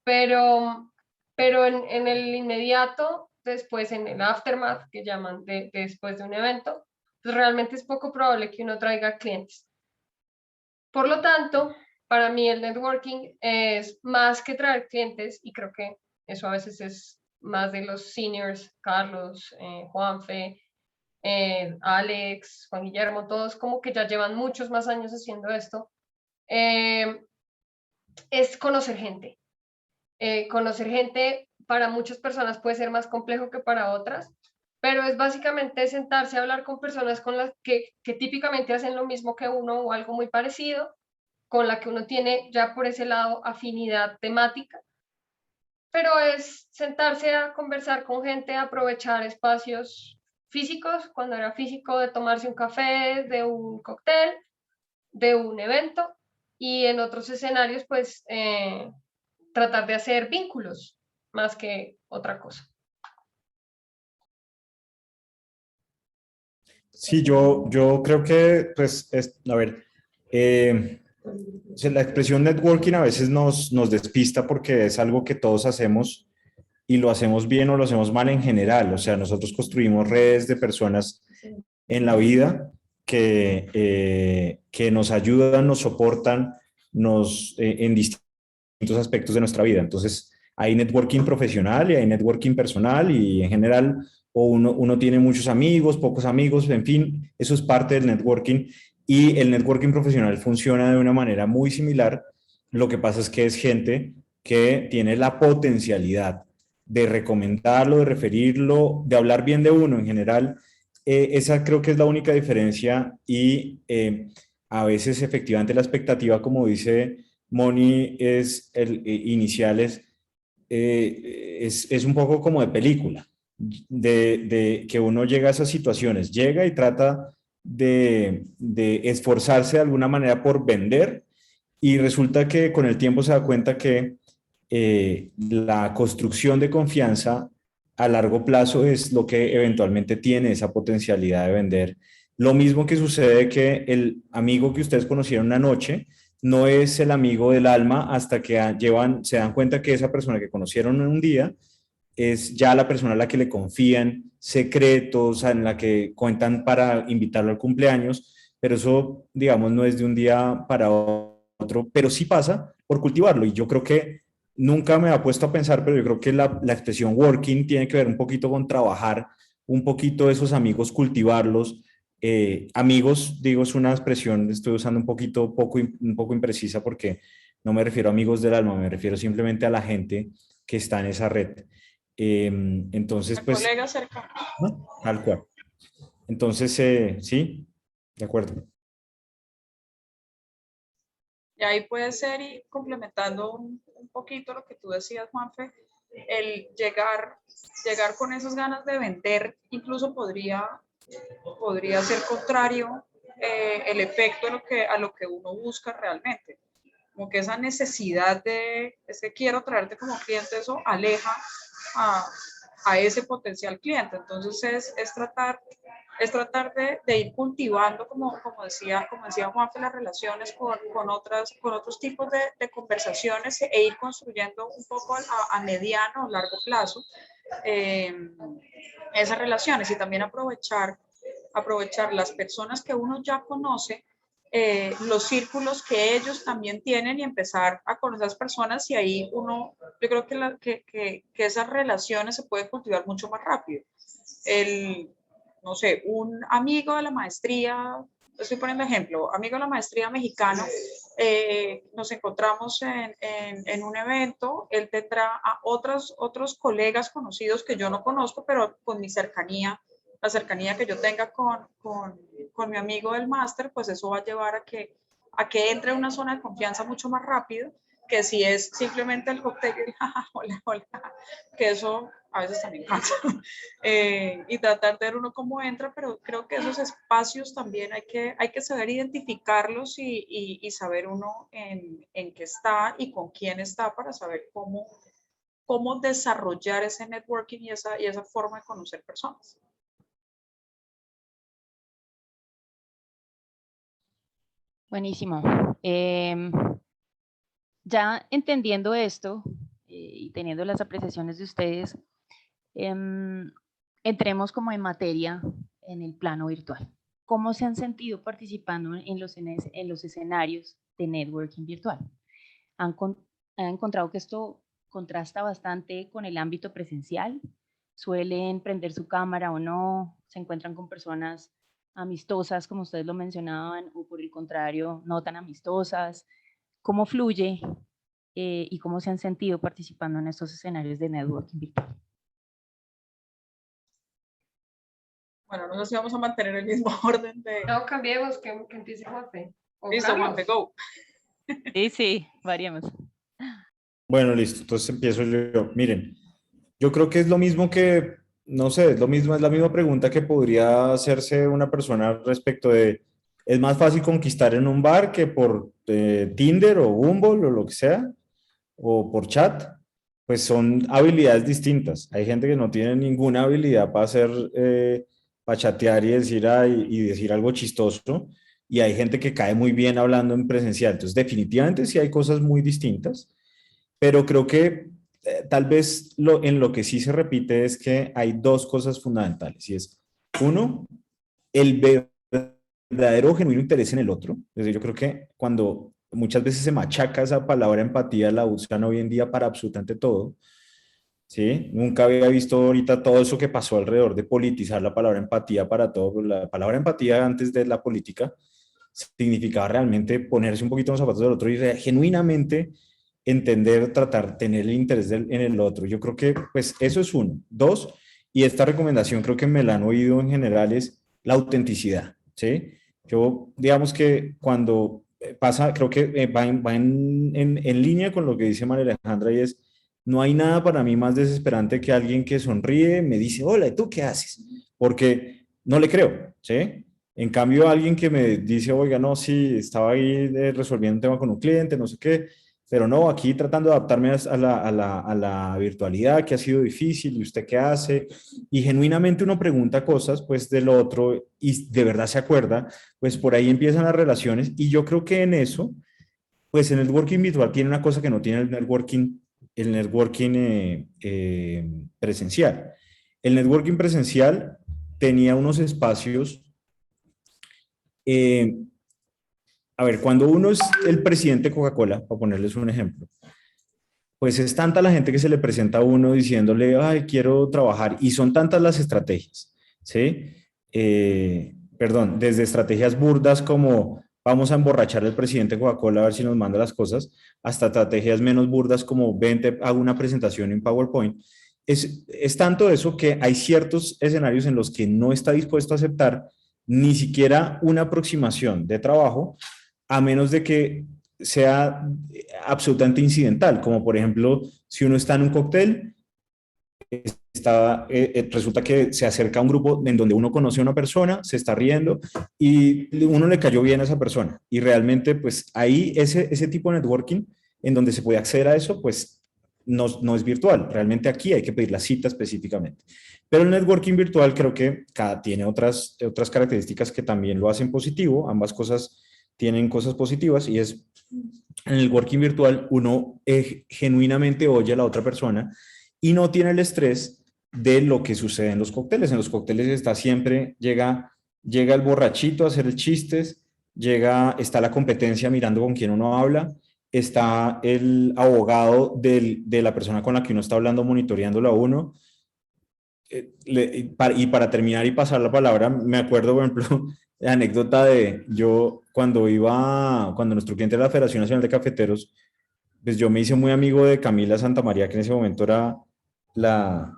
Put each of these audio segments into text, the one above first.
pero, pero en el inmediato, después en el aftermath, que llaman después de un evento, pues realmente es poco probable que uno traiga clientes. Por lo tanto, para mí el networking es más que traer clientes, y creo que eso a veces es más de los seniors, Carlos, Juanfe, Alex, Juan Guillermo, todos como que ya llevan muchos más años haciendo esto, es conocer gente. Conocer gente para muchas personas puede ser más complejo que para otras, pero es básicamente sentarse a hablar con personas con las que típicamente hacen lo mismo que uno o algo muy parecido, con la que uno tiene ya por ese lado afinidad temática, pero es sentarse a conversar con gente, aprovechar espacios físicos, cuando era físico, de tomarse un café, de un cóctel, de un evento, y en otros escenarios, pues tratar de hacer vínculos más que otra cosa. Sí, yo creo que, pues, a ver, o sea, la expresión networking a veces nos despista porque es algo que todos hacemos y lo hacemos bien o lo hacemos mal en general. O sea, nosotros construimos redes de personas en la vida que nos ayudan, nos soportan, en distintos aspectos de nuestra vida. Entonces, hay networking profesional y hay networking personal y en general o uno tiene muchos amigos, pocos amigos, en fin, eso es parte del networking y el networking profesional funciona de una manera muy similar. Lo que pasa es que es gente que tiene la potencialidad de recomendarlo, de referirlo, de hablar bien de uno en general. Esa creo que es la única diferencia y a veces efectivamente la expectativa, como dice Moni, es un poco como de película, de que uno llega a esas situaciones, llega y trata de esforzarse de alguna manera por vender y resulta que con el tiempo se da cuenta que la construcción de confianza a largo plazo es lo que eventualmente tiene esa potencialidad de vender. Lo mismo que sucede que el amigo que ustedes conocieron una noche no es el amigo del alma hasta que se dan cuenta que esa persona que conocieron en un día es ya la persona a la que le confían secretos, en la que cuentan para invitarlo al cumpleaños, pero eso, digamos, no es de un día para otro, pero sí pasa por cultivarlo. Y yo creo que nunca me ha puesto a pensar, pero yo creo que la expresión working tiene que ver un poquito con trabajar un poquito esos amigos, cultivarlos. Amigos, digo, es una expresión, estoy usando un poco imprecisa porque no me refiero a amigos del alma, me refiero simplemente a la gente que está en esa red. Entonces, pues, colega cercano. ¿no? Tal cual. Entonces, sí, de acuerdo. Y ahí puede ser, y complementando un poquito lo que tú decías, Juanfe, el llegar con esas ganas de vender, incluso podría ser contrario el efecto a lo que uno busca realmente. Como que esa necesidad es que quiero traerte como cliente, eso aleja a, a ese potencial cliente. Entonces es tratar de ir cultivando, como decía Juanfe, las relaciones con otros tipos de conversaciones e ir construyendo un poco a mediano o largo plazo esas relaciones y también aprovechar las personas que uno ya conoce, los círculos que ellos también tienen y empezar a conocer a esas personas y ahí yo creo que esas relaciones se pueden cultivar mucho más rápido. No sé, un amigo de la maestría, estoy poniendo ejemplo, amigo de la maestría mexicano, nos encontramos en un evento, él tendrá a otros colegas conocidos que yo no conozco, pero con mi cercanía, la cercanía que yo tenga con mi amigo del máster, pues eso va a llevar a que entre en una zona de confianza mucho más rápido que si es simplemente el cóctel y hola, hola, que eso a veces también cansa. Y tratar de ver uno cómo entra, pero creo que esos espacios también hay que saber identificarlos y saber uno en qué está y con quién está para saber cómo desarrollar ese networking y esa forma de conocer personas. Buenísimo. Ya entendiendo esto, y teniendo las apreciaciones de ustedes, entremos como en materia en el plano virtual. ¿Cómo se han sentido participando en los escenarios de networking virtual? ¿Han encontrado que esto contrasta bastante con el ámbito presencial? ¿Suelen prender su cámara o no? ¿Se encuentran con personas amistosas, como ustedes lo mencionaban, o por el contrario, no tan amistosas? ¿Cómo fluye y cómo se han sentido participando en estos escenarios de networking virtual? Bueno, no sé si vamos a mantener el mismo orden de... No, cambiemos, que empiece Juanfe. O Listo, Carlos. Juanfe, go. Sí, variemos. Bueno, listo, entonces empiezo yo. Miren, yo creo que es lo mismo que, no sé, es lo mismo, es la misma pregunta que podría hacerse una persona respecto de, ¿es más fácil conquistar en un bar que por Tinder o Bumble o lo que sea? O por chat, pues son habilidades distintas. Hay gente que no tiene ninguna habilidad para hacer, para chatear y decir, y decir algo chistoso, y hay gente que cae muy bien hablando en presencial. Entonces, definitivamente sí hay cosas muy distintas, pero creo que tal vez en lo que sí se repite es que hay dos cosas fundamentales, y es, uno, el verdadero genuino interés en el otro. Es decir, yo creo que cuando muchas veces se machaca esa palabra empatía, la usan hoy en día para absolutamente todo. ¿Sí? Nunca había visto ahorita todo eso que pasó alrededor de politizar la palabra empatía para todo. La palabra empatía antes de la política significaba realmente ponerse un poquito en los zapatos del otro y genuinamente entender, tratar, tener el interés en el otro. Yo creo que pues eso es uno. Dos, y esta recomendación creo que me la han oído en general, es la autenticidad. ¿Sí? Yo, digamos que cuando pasa, creo que va en línea con lo que dice María Alejandra, y es, no hay nada para mí más desesperante que alguien que sonríe, me dice, hola, ¿y tú qué haces? Porque no le creo, ¿sí? En cambio, alguien que me dice, oiga, no, sí, estaba ahí resolviendo un tema con un cliente, no sé qué, pero no, aquí tratando de adaptarme a la virtualidad, que ha sido difícil, ¿y usted qué hace? Y genuinamente uno pregunta cosas, pues, del otro, y de verdad se acuerda, pues por ahí empiezan las relaciones, y yo creo que en eso, pues el networking virtual tiene una cosa que no tiene el networking presencial. El networking presencial tenía unos espacios, eh, a ver, cuando uno es el presidente de Coca-Cola, para ponerles un ejemplo, pues es tanta la gente que se le presenta a uno diciéndole, ay, quiero trabajar, y son tantas las estrategias, ¿sí? Perdón, desde estrategias burdas como vamos a emborrachar al presidente de Coca-Cola a ver si nos manda las cosas, hasta estrategias menos burdas como vente, hago una presentación en PowerPoint. Es tanto eso que hay ciertos escenarios en los que no está dispuesto a aceptar ni siquiera una aproximación de trabajo, a menos de que sea absolutamente incidental, como por ejemplo, si uno está en un cóctel, resulta que se acerca a un grupo en donde uno conoce a una persona, se está riendo y uno le cayó bien a esa persona. Y realmente, pues ahí ese tipo de networking en donde se puede acceder a eso, pues no es virtual. Realmente aquí hay que pedir la cita específicamente. Pero el networking virtual creo que tiene otras características que también lo hacen positivo. Ambas cosas tienen cosas positivas, y es, en el working virtual uno genuinamente oye a la otra persona y no tiene el estrés de lo que sucede en los cócteles. En los cócteles está siempre, llega el borrachito a hacer el chistes, está la competencia mirando con quién uno habla, está el abogado de la persona con la que uno está hablando monitoreándolo a uno. Y para terminar y pasar la palabra, me acuerdo, por ejemplo, la anécdota de yo cuando nuestro cliente era la Federación Nacional de Cafeteros, pues yo me hice muy amigo de Camila Santamaría, que en ese momento era la,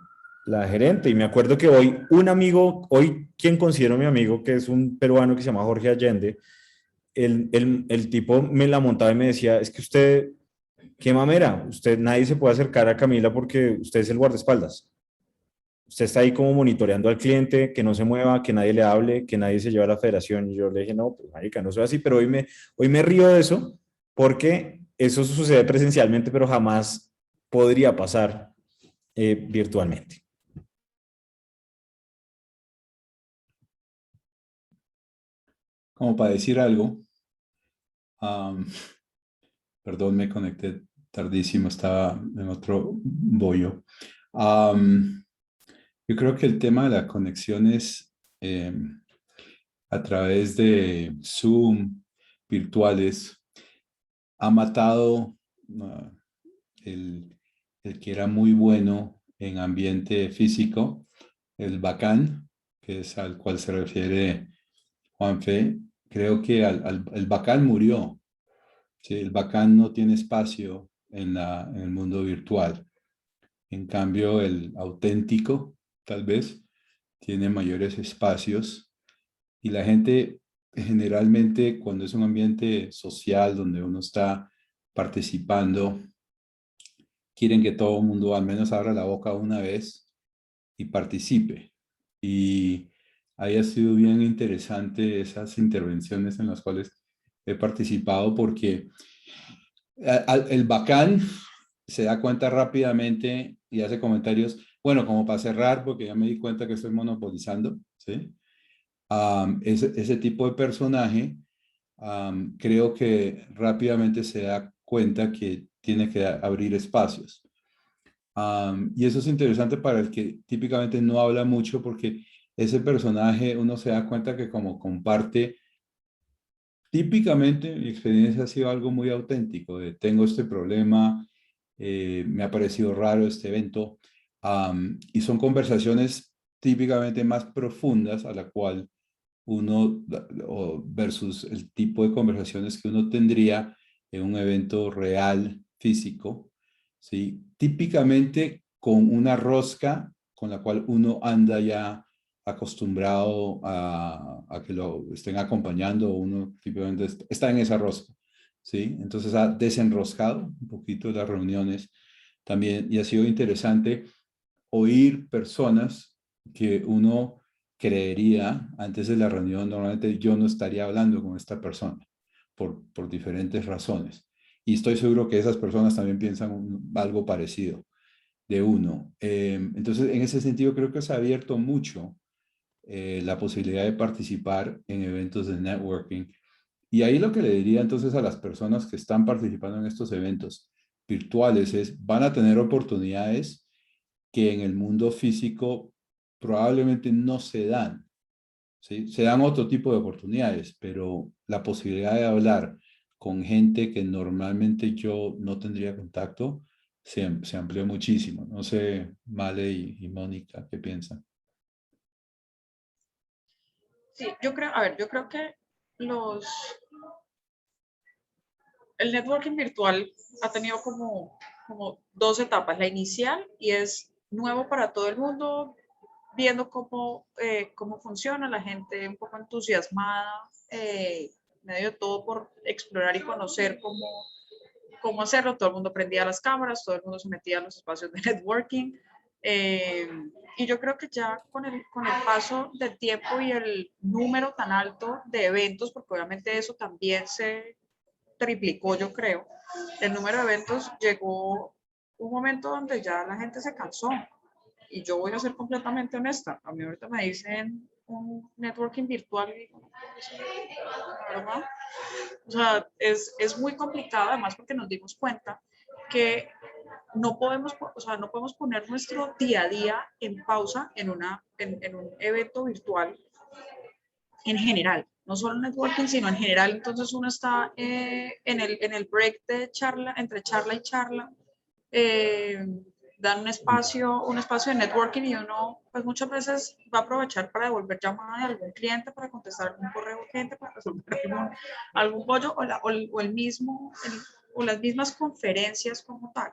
la gerente. Y me acuerdo que hoy quien considero mi amigo, que es un peruano que se llama Jorge Allende, el tipo me la montaba y me decía, es que usted, qué mamera, nadie se puede acercar a Camila porque usted es el guardaespaldas. Usted está ahí como monitoreando al cliente, que no se mueva, que nadie le hable, que nadie se lleve a la federación. Y yo le dije, no, pues marica, no soy así, pero hoy me río de eso porque eso sucede presencialmente, pero jamás podría pasar virtualmente. Como para decir algo, perdón, me conecté tardísimo, estaba en otro bollo. Yo creo que el tema de las conexiones a través de Zoom, virtuales, ha matado el que era muy bueno en ambiente físico, el bacán, que es al cual se refiere Juanfe. Creo que el bacán murió. ¿Sí? El bacán no tiene espacio en el mundo virtual. En cambio, el auténtico, tal vez, tiene mayores espacios y la gente generalmente cuando es un ambiente social donde uno está participando, quieren que todo el mundo al menos abra la boca una vez y participe. Y ahí ha sido bien interesante esas intervenciones en las cuales he participado porque el bacán se da cuenta rápidamente y hace comentarios, bueno, como para cerrar, porque ya me di cuenta que estoy monopolizando, ¿sí? Ese tipo de personaje creo que rápidamente se da cuenta que tiene que abrir espacios. Y eso es interesante para el que típicamente no habla mucho porque ese personaje uno se da cuenta que como comparte, típicamente mi experiencia ha sido algo muy auténtico, de tengo este problema, me ha parecido raro este evento, y son conversaciones típicamente más profundas a la cual uno versus el tipo de conversaciones que uno tendría en un evento real, físico, ¿sí? Típicamente con una rosca con la cual uno anda ya acostumbrado a que lo estén acompañando, uno típicamente está en esa rosca, ¿sí? Entonces ha desenroscado un poquito las reuniones también y ha sido interesante oír personas que uno creería antes de la reunión, normalmente yo no estaría hablando con esta persona por diferentes razones. Y estoy seguro que esas personas también piensan algo parecido de uno. Entonces, en ese sentido, creo que se ha abierto mucho la posibilidad de participar en eventos de networking. Y ahí lo que le diría entonces a las personas que están participando en estos eventos virtuales es, van a tener oportunidades que en el mundo físico probablemente no se dan, ¿sí? Se dan otro tipo de oportunidades, pero la posibilidad de hablar con gente que normalmente yo no tendría contacto se amplió muchísimo. No sé, Male y Mónica, ¿qué piensan? Sí, yo creo, a ver, yo creo que los, el networking virtual ha tenido como dos etapas. La inicial y es nuevo para todo el mundo, viendo cómo funciona, la gente un poco entusiasmada, medio de todo por explorar y conocer cómo hacerlo. Todo el mundo prendía las cámaras, todo el mundo se metía a los espacios de networking. Y yo creo que ya con el paso del tiempo y el número tan alto de eventos, porque obviamente eso también se triplicó, yo creo, el número de eventos, llegó un momento donde ya la gente se cansó. Y yo voy a ser completamente honesta. A mí ahorita me dicen un networking virtual y ¿verdad? O sea, es muy complicado, además porque nos dimos cuenta que no podemos, o sea, no podemos poner nuestro día a día en pausa en un evento virtual en general, no solo networking, sino en general. Entonces uno está en el break de charla, entre charla y charla, dan un espacio de networking y uno pues muchas veces va a aprovechar para devolver llamada de algún cliente, para contestar algún correo urgente, para resolver algún pollo o el mismo, o las mismas conferencias como tal.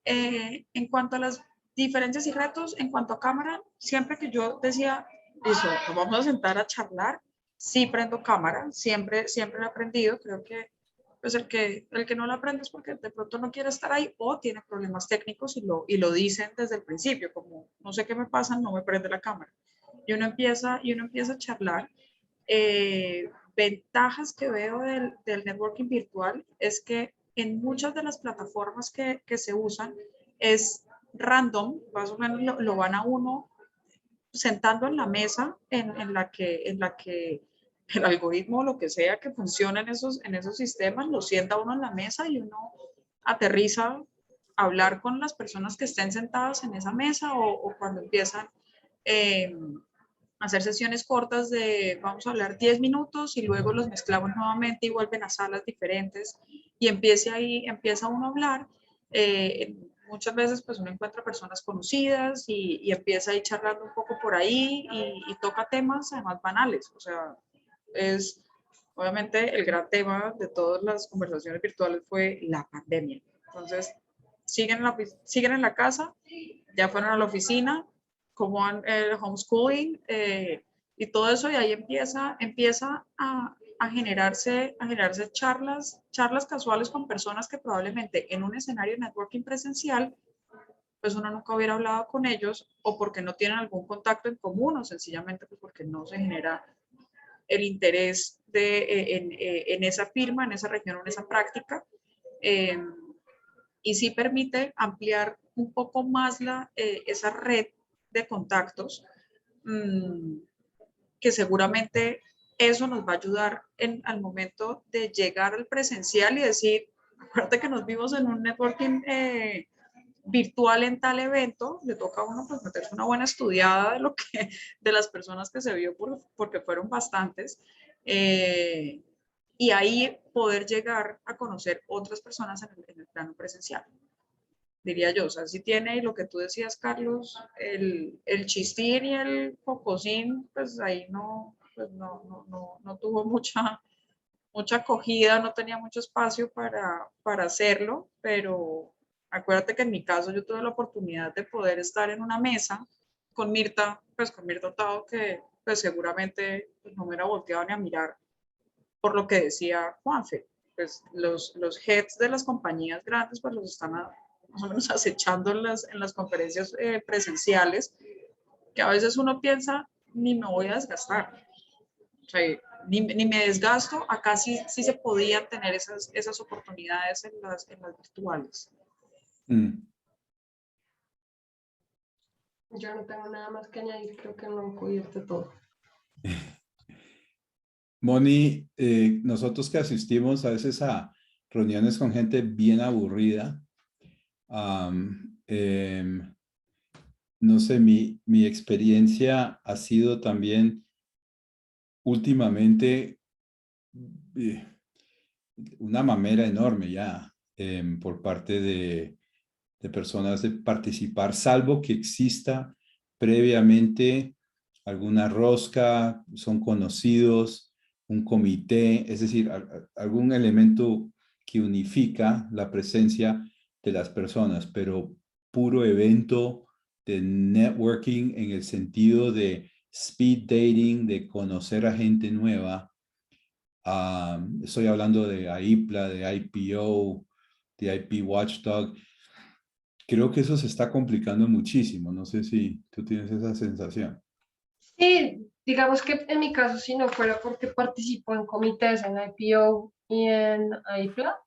En cuanto a las diferencias y retos, en cuanto a cámara, siempre que yo decía, listo, nos vamos a sentar a charlar, sí prendo cámara, siempre lo he aprendido, creo que pues el que no lo aprende es porque de pronto no quiere estar ahí o tiene problemas técnicos y lo dicen desde el principio, como no sé qué me pasa, no me prende la cámara. Y uno empieza a charlar. Ventajas que veo del networking virtual es que en muchas de las plataformas que se usan es random, más o menos lo van a uno sentando en la mesa en la que el algoritmo o lo que sea que funciona en esos sistemas, lo sienta uno en la mesa y uno aterriza a hablar con las personas que estén sentadas en esa mesa o cuando empiezan a hacer sesiones cortas de vamos a hablar 10 minutos y luego los mezclamos nuevamente y vuelven a salas diferentes y empieza uno a hablar. Muchas veces pues uno encuentra personas conocidas y empieza ahí charlando un poco por ahí y toca temas además banales, o sea, es obviamente el gran tema de todas las conversaciones virtuales fue la pandemia. Entonces, siguen en la casa, ya fueron a la oficina, como el homeschooling y todo eso, y ahí empieza a generarse charlas casuales con personas que probablemente en un escenario de networking presencial, pues uno nunca hubiera hablado con ellos o porque no tienen algún contacto en común o sencillamente pues porque no se genera el interés en esa firma, en esa región, en esa práctica. Y sí permite ampliar un poco más esa red de contactos, que seguramente eso nos va a ayudar al momento de llegar al presencial y decir, acuérdate que nos vimos en un networking virtual en tal evento, le toca a uno pues meterse una buena estudiada de las personas que se vio porque fueron bastantes, y ahí poder llegar a conocer otras personas en el plano presencial, diría yo. O sea, si tiene lo que tú decías, Carlos, el chistín y el cocosín, pues ahí pues no tuvo mucha acogida, no tenía mucho espacio para hacerlo, pero acuérdate que en mi caso yo tuve la oportunidad de poder estar en una mesa con Mirta Otado, que pues seguramente pues, no me hubiera volteado ni a mirar por lo que decía Juanfe. Pues los heads de las compañías grandes pues los están más o menos acechando en las conferencias presenciales, que a veces uno piensa, ni me voy a desgastar. O sea, ni me desgasto, acá sí se podían tener esas oportunidades en las virtuales. Yo no tengo nada más que añadir, creo que no he cubierto todo. Moni, nosotros que asistimos a veces a reuniones con gente bien aburrida, no sé, mi experiencia ha sido también últimamente una mamera enorme ya por parte de personas de participar, salvo que exista previamente alguna rosca, son conocidos, un comité, es decir, algún elemento que unifica la presencia de las personas, pero puro evento de networking en el sentido de speed dating, de conocer a gente nueva. Estoy hablando de AIPLA, de IPO, de IP Watchdog. Creo que eso se está complicando muchísimo. No sé si tú tienes esa sensación. Sí, digamos que en mi caso, si no fuera porque participo en comités en IPO y en IPLA,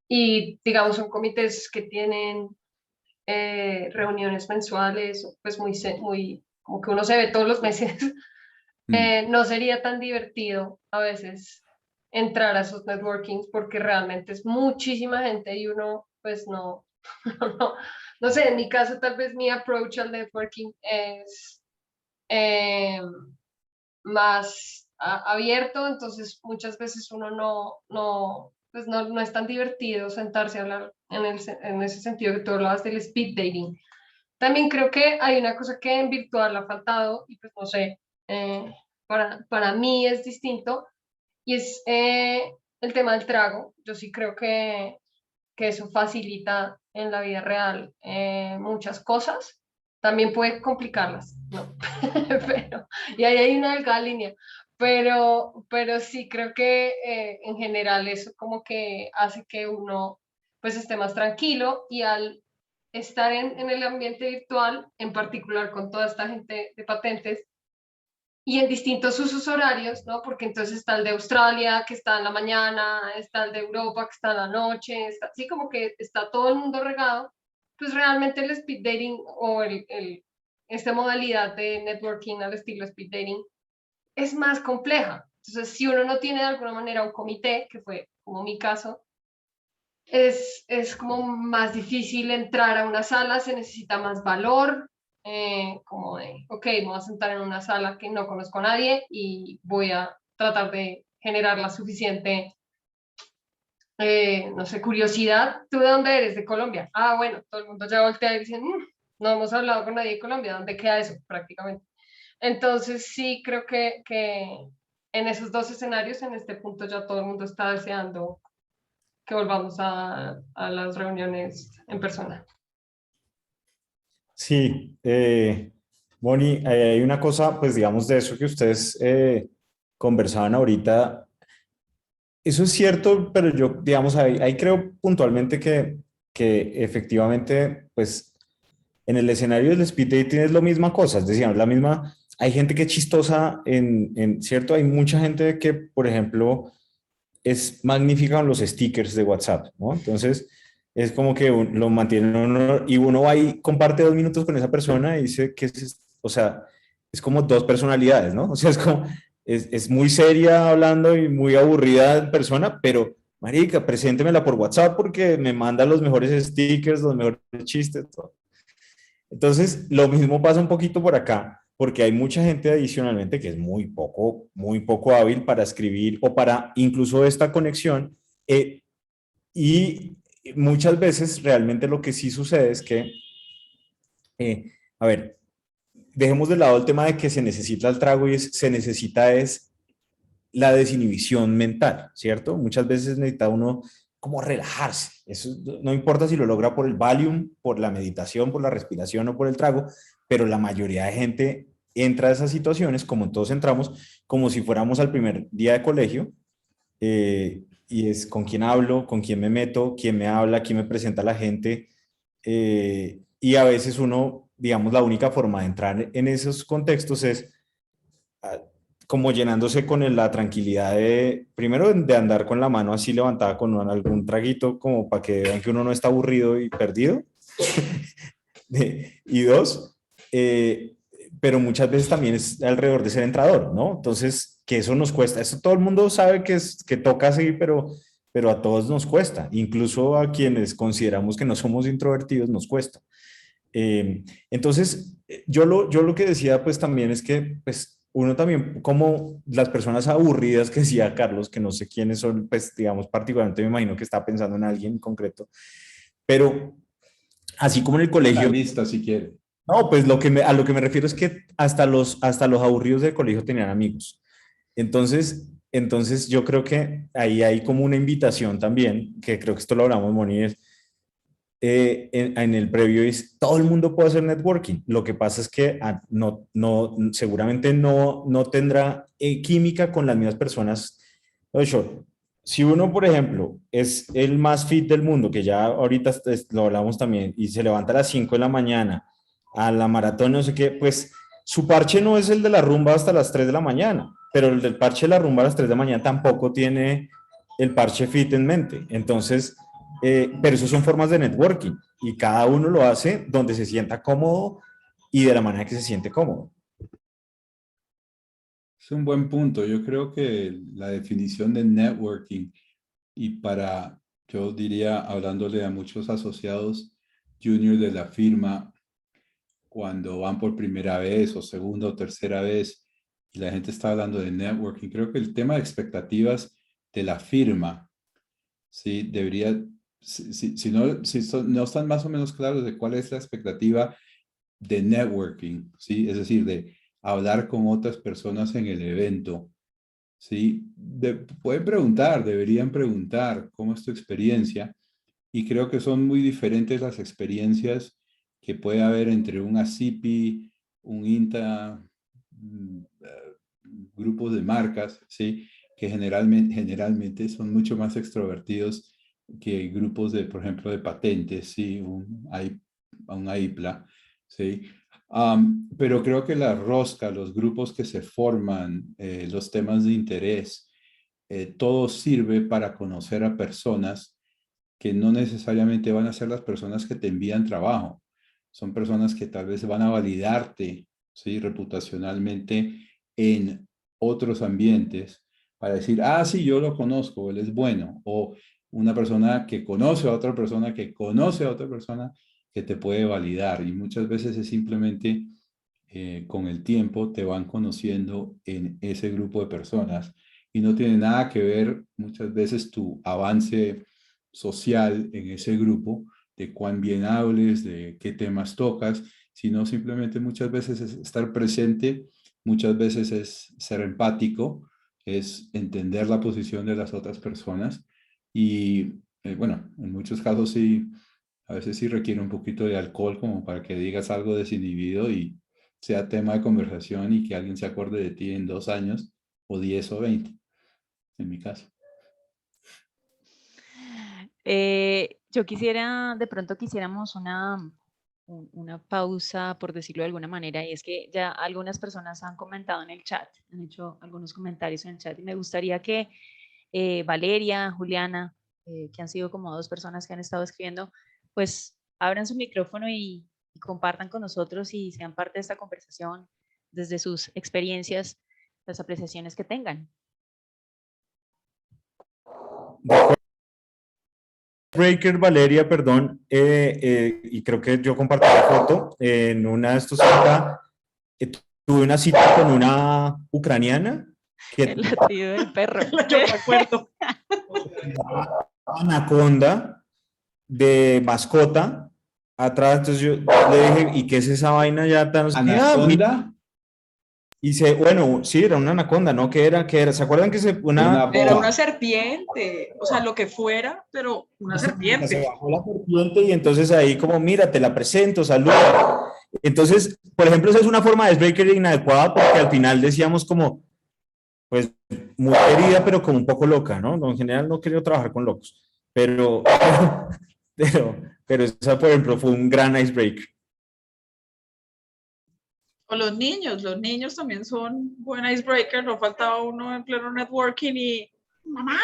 y digamos son comités que tienen reuniones mensuales, pues muy, como que uno se ve todos los meses, no sería tan divertido a veces entrar a esos networkings porque realmente es muchísima gente y uno pues no, no sé, en mi caso tal vez mi approach al networking es más abierto, entonces muchas veces uno pues no es tan divertido sentarse a hablar en ese sentido que tú hablabas del speed dating. También creo que hay una cosa que en virtual ha faltado y pues no sé, para mí es distinto y es el tema del trago. Yo sí creo que eso facilita en la vida real muchas cosas, también puede complicarlas, ¿no? Y ahí hay una delgada línea, pero sí creo que en general eso como que hace que uno pues esté más tranquilo y al estar en el ambiente virtual, en particular con toda esta gente de patentes, y en distintos usos horarios, ¿no? Porque entonces está el de Australia, que está en la mañana, está el de Europa, que está en la noche, está así como que está todo el mundo regado, pues realmente el speed dating o esta modalidad de networking al estilo speed dating es más compleja. Entonces, si uno no tiene de alguna manera un comité, que fue como mi caso, es como más difícil entrar a una sala, se necesita más valor, como de, ok, me voy a sentar en una sala que no conozco a nadie y voy a tratar de generar la suficiente, no sé, curiosidad. ¿Tú de dónde eres? ¿De Colombia? Ah, bueno, todo el mundo ya voltea y dice, no hemos hablado con nadie de Colombia, ¿dónde queda eso? Prácticamente. Entonces sí creo que en esos dos escenarios, en este punto ya todo el mundo está deseando que volvamos a las reuniones en persona. Sí, Moni, hay una cosa, pues digamos, de eso que ustedes conversaban ahorita. Eso es cierto, pero yo, digamos, ahí creo puntualmente que efectivamente, pues en el escenario del speed dating es la misma cosa, es decir, la misma, hay gente que es chistosa ¿cierto? Hay mucha gente que, por ejemplo, es magnífica con los stickers de WhatsApp, ¿no? Entonces, es como que lo mantiene uno, y uno va y comparte 2 minutos con esa persona y dice que o sea, es como dos personalidades, ¿no? O sea, es como, es muy seria hablando y muy aburrida en persona, pero, marica, preséntemela por WhatsApp porque me manda los mejores stickers, los mejores chistes, todo. Entonces, lo mismo pasa un poquito por acá, porque hay mucha gente adicionalmente que es muy poco hábil para escribir o para incluso esta conexión. Y muchas veces realmente lo que sí sucede es que, a ver, dejemos de lado el tema de que se necesita el trago y se necesita es la desinhibición mental, ¿cierto? Muchas veces necesita uno como relajarse. Eso no importa si lo logra por el Valium, por la meditación, por la respiración o por el trago, pero la mayoría de gente entra a esas situaciones, como todos entramos, como si fuéramos al primer día de colegio, y es con quién hablo, con quién me meto, quién me habla, quién me presenta a la gente, y a veces uno, digamos, la única forma de entrar en esos contextos es ah, como llenándose con la tranquilidad de, primero, de andar con la mano así levantada con algún traguito, como para que vean que uno no está aburrido y perdido. Y dos, pero muchas veces también es alrededor de ser entrador, ¿no? Entonces, que eso nos cuesta. Eso todo el mundo sabe que toca seguir, pero a todos nos cuesta. Incluso a quienes consideramos que no somos introvertidos, nos cuesta. Entonces, yo lo que decía pues también es que pues uno también, como las personas aburridas que decía Carlos, que no sé quiénes son, pues digamos particularmente me imagino que está pensando en alguien en concreto, pero así como en el La colegio, lista, si quiere. no, pues a lo que me refiero es que hasta los aburridos del colegio tenían amigos. Entonces yo creo que ahí hay como una invitación también, que creo que esto lo hablamos, Moni, es en el previo es, todo el mundo puede hacer networking. Lo que pasa es que seguramente no tendrá química con las mismas personas. De hecho, si uno, por ejemplo, es el más fit del mundo, que ya ahorita lo hablamos también, y se levanta a las 5 de la mañana a la maratón, no sé qué, pues su parche no es el de la rumba hasta las 3 de la mañana, pero el del parche de la rumba a las 3 de la mañana tampoco tiene el parche fit en mente. Entonces, pero eso son formas de networking y cada uno lo hace donde se sienta cómodo y de la manera que se siente cómodo. Es un buen punto. Yo creo que la definición de networking y yo diría, hablándole a muchos asociados junior de la firma, cuando van por primera vez o segunda o tercera vez y la gente está hablando de networking, creo que el tema de expectativas de la firma, sí, debería, si no están más o menos claros de cuál es la expectativa de networking, sí, es decir, de hablar con otras personas en el evento, sí, pueden preguntar, deberían preguntar cómo es tu experiencia, y creo que son muy diferentes las experiencias que puede haber entre un ACIPI, un INTA, grupos de marcas, ¿sí? Que generalmente son mucho más extrovertidos que grupos de, por ejemplo, de patentes, ¿sí? Un AIPLA, ¿sí? Pero creo que la rosca, los grupos que se forman, los temas de interés, todo sirve para conocer a personas que no necesariamente van a ser las personas que te envían trabajo. Son personas que tal vez van a validarte, ¿sí? Reputacionalmente en otros ambientes para decir, ah, sí, yo lo conozco, él es bueno, o una persona que conoce a otra persona, que conoce a otra persona, que te puede validar. Y muchas veces es simplemente con el tiempo te van conociendo en ese grupo de personas y no tiene nada que ver muchas veces tu avance social en ese grupo, de cuán bien hables, de qué temas tocas, sino simplemente muchas veces es estar presente, muchas veces es ser empático, es entender la posición de las otras personas y bueno, en muchos casos sí, a veces sí requiere un poquito de alcohol como para que digas algo desinhibido y sea tema de conversación y que alguien se acuerde de ti en 2 años o 10 o 20, en mi caso. Yo quisiera, de pronto quisiéramos una pausa, por decirlo de alguna manera, y es que ya algunas personas han comentado en el chat, han hecho algunos comentarios en el chat, y me gustaría que Valeria, Juliana, que han sido como 2 personas que han estado escribiendo, pues abran su micrófono y compartan con nosotros y sean parte de esta conversación desde sus experiencias, las apreciaciones que tengan. Breaker, Valeria, perdón, y creo que yo compartí la foto en una de estos acá, tuve una cita con una ucraniana que El latido del perro. Yo me acuerdo. anaconda de mascota atrás, entonces yo le dije, ¿y qué es esa vaina ya tan? ¿Anaconda? Y bueno, sí, era una anaconda, ¿no? ¿Qué era? ¿Se acuerdan que Era una serpiente, o sea, lo que fuera, pero una se serpiente. bajó la serpiente y entonces ahí como, mira, te la presento, saluda. Entonces, por ejemplo, esa es una forma de icebreaker inadecuada porque al final decíamos como, pues, muy querida, pero como un poco loca, ¿no? En general no quería trabajar con locos, pero, pero esa, por ejemplo, fue un gran icebreaker. O los niños también son buen icebreaker, no faltaba uno en pleno networking y mamá.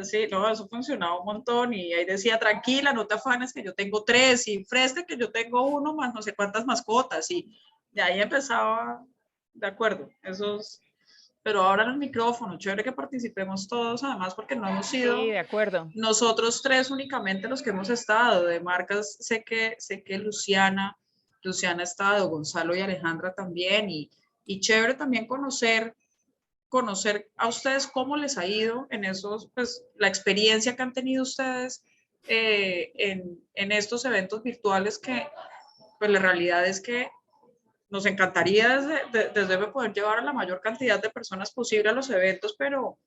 Sí, no, eso funcionaba un montón y ahí decía, tranquila, no te afanes que yo tengo 3 y fresca que yo tengo 1 más no sé cuántas mascotas y de ahí empezaba, de acuerdo, esos, pero ahora en el micrófono, chévere que participemos todos, además porque no hemos sido Sí, de acuerdo. nosotros 3 únicamente los que hemos estado, de marcas sé que Luciana ha estado, Gonzalo y Alejandra también y chévere también conocer a ustedes cómo les ha ido en esos, pues la experiencia que han tenido ustedes en estos eventos virtuales que pues la realidad es que nos encantaría desde poder llevar a la mayor cantidad de personas posible a los eventos, pero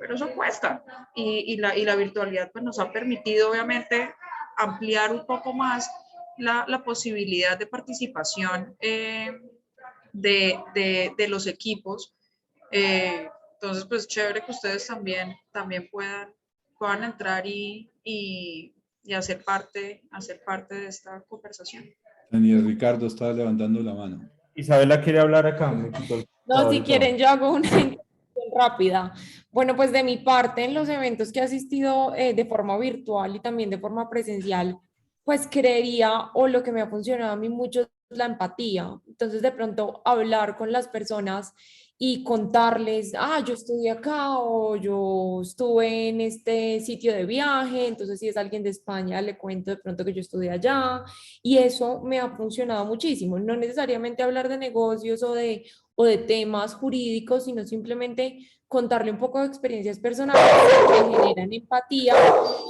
eso cuesta y la virtualidad pues nos ha permitido obviamente ampliar un poco más la posibilidad de participación de los equipos. Entonces, pues chévere que ustedes también puedan entrar y hacer parte de esta conversación. Daniel Ricardo está levantando la mano. Isabela quiere hablar acá. No, si quieren, yo hago una intervención rápida. Bueno, pues de mi parte, en los eventos que he asistido de forma virtual y también de forma presencial, pues creería, o lo que me ha funcionado a mí mucho, es la empatía. Entonces, de pronto, hablar con las personas y contarles, yo estudié acá o yo estuve en este sitio de viaje, entonces si es alguien de España, le cuento de pronto que yo estudié allá y eso me ha funcionado muchísimo. No necesariamente hablar de negocios o de temas jurídicos, sino simplemente contarle un poco de experiencias personales que generan empatía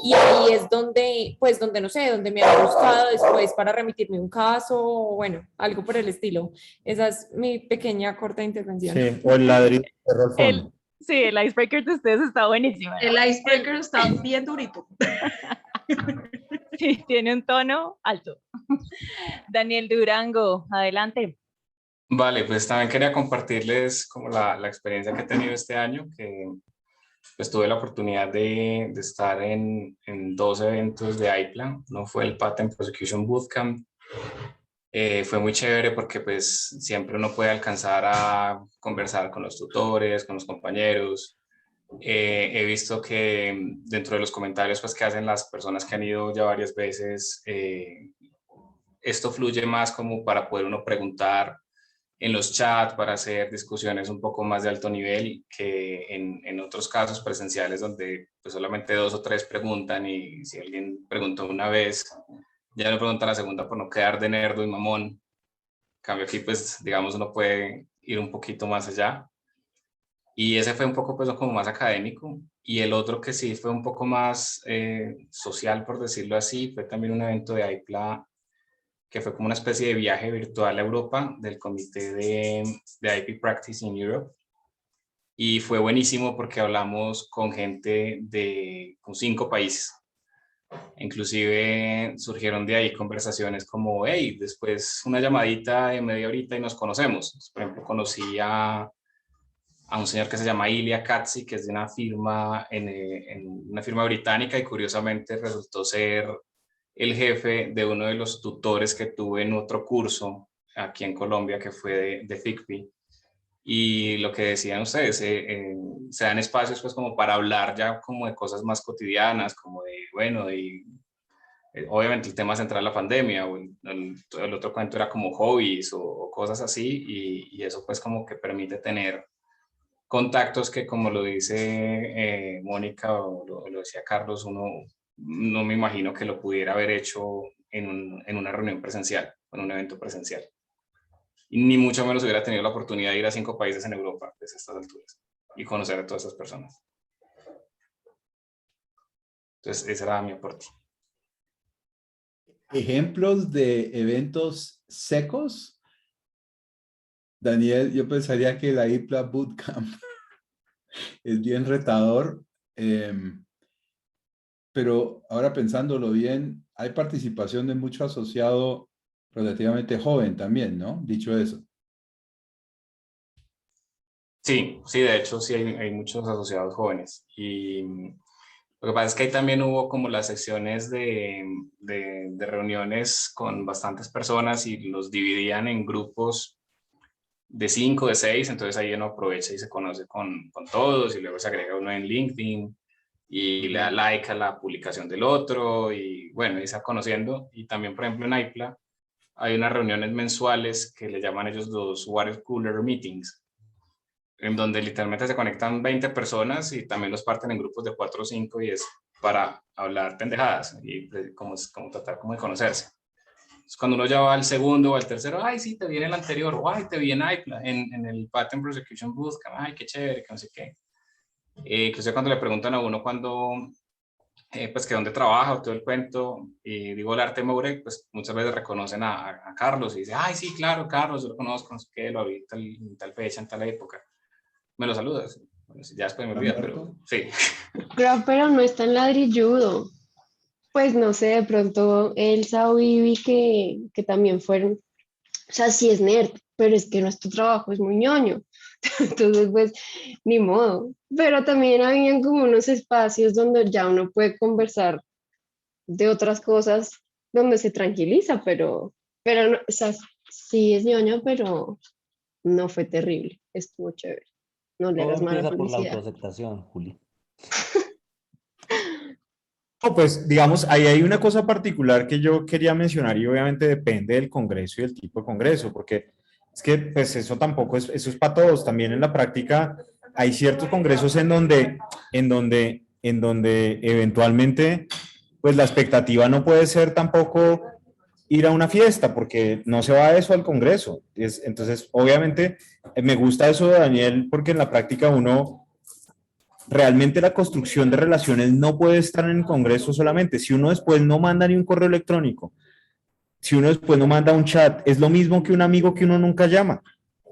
y ahí es donde, pues, donde no sé, donde me han buscado después para remitirme un caso o bueno, algo por el estilo. Esa es mi pequeña corta intervención. Sí, o el ladrillo al fondo. Sí, el icebreaker de ustedes está buenísimo, ¿no? El icebreaker está bien durito. Sí, tiene un tono alto. Daniel Durango, adelante. Vale, pues también quería compartirles como la experiencia que he tenido este año, que pues tuve la oportunidad de estar en 2 eventos de iPlan. Uno fue el Patent Prosecution Bootcamp. Fue muy chévere porque pues siempre uno puede alcanzar a conversar con los tutores, con los compañeros. He visto que dentro de los comentarios pues que hacen las personas que han ido ya varias veces, esto fluye más como para poder uno preguntar en los chats para hacer discusiones un poco más de alto nivel que en otros casos presenciales donde pues, solamente 2 o 3 preguntan y si alguien preguntó una vez, ya no pregunta la segunda por no quedar de nerdo y mamón. En cambio aquí, pues, digamos, uno puede ir un poquito más allá. Y ese fue un poco, pues, como más académico. Y el otro que sí fue un poco más social, por decirlo así, fue también un evento de AIPLA que fue como una especie de viaje virtual a Europa del comité de IP Practice in Europe. Y fue buenísimo porque hablamos con gente con 5 países. Inclusive surgieron de ahí conversaciones como, hey, después una llamadita de media horita y nos conocemos. Por ejemplo, conocí a un señor que se llama Ilya Katzi, que es de una firma, en una firma británica y curiosamente resultó ser el jefe de uno de los tutores que tuve en otro curso aquí en Colombia, que fue de FICPI. Y lo que decían ustedes, se dan espacios pues como para hablar ya como de cosas más cotidianas, como de, bueno, obviamente el tema central la pandemia, o el otro cuento era como hobbies o cosas así, y eso pues como que permite tener contactos que como lo dice Mónica o lo decía Carlos, uno no me imagino que lo pudiera haber hecho en una reunión presencial, en un evento presencial. Y ni mucho menos hubiera tenido la oportunidad de ir a 5 países en Europa desde estas alturas y conocer a todas esas personas. Entonces, ese era mi aporte. Ejemplos de eventos secos. Daniel, yo pensaría que la IPLA Bootcamp es bien retador, pero ahora pensándolo bien, hay participación de mucho asociado relativamente joven también, ¿no? Dicho eso. Sí, sí, de hecho sí hay muchos asociados jóvenes y lo que pasa es que ahí también hubo como las secciones de reuniones con bastantes personas y los dividían en grupos de 5, de 6, entonces ahí uno aprovecha y se conoce con todos y luego se agrega uno en LinkedIn y le da like a la publicación del otro y bueno, y se va conociendo. Y también, por ejemplo, en AIPLA hay unas reuniones mensuales que le llaman ellos los water cooler meetings, en donde literalmente se conectan 20 personas y también los parten en grupos de 4 o 5 y es para hablar pendejadas y como tratar como de conocerse. Entonces, cuando uno ya va al segundo o al tercero, ay, sí, te vi en el anterior, o ay, te vi en AIPLA, en el Patent Prosecution Bootcamp, ay, qué chévere, que no sé qué. Incluso cuando le preguntan a uno cuando, pues que dónde trabaja o todo el cuento, y digo el arte Moure, pues muchas veces reconocen a Carlos y dicen, ay, sí, claro, Carlos, yo lo conozco, no sé qué, lo vi en tal fecha, en tal época. Me lo saludas. Bueno, ya después me olvida, pero sí. Pero no es tan ladrilludo. Pues no sé, de pronto Elsa o Vivi que también fueron, o sea, sí es nerd, pero es que nuestro trabajo es muy ñoño. Entonces, pues, ni modo. Pero también habían como unos espacios donde ya uno puede conversar de otras cosas, donde se tranquiliza, pero no, o sea, sí es ñoño, pero no fue terrible, estuvo chévere. No le Todo hagas mala empieza por la publicidad. autoaceptación, Juli. No, pues digamos, ahí hay una cosa particular que yo quería mencionar y obviamente depende del congreso y del tipo de congreso, porque es que pues eso tampoco es, eso es para todos. También en la práctica hay ciertos congresos en donde eventualmente pues la expectativa no puede ser tampoco ir a una fiesta, porque no se va a eso al congreso. Entonces, obviamente, me gusta eso de Daniel, porque en la práctica uno realmente la construcción de relaciones no puede estar en el Congreso solamente. Si uno después no manda ni un correo electrónico, si uno después no manda un chat, es lo mismo que un amigo que uno nunca llama.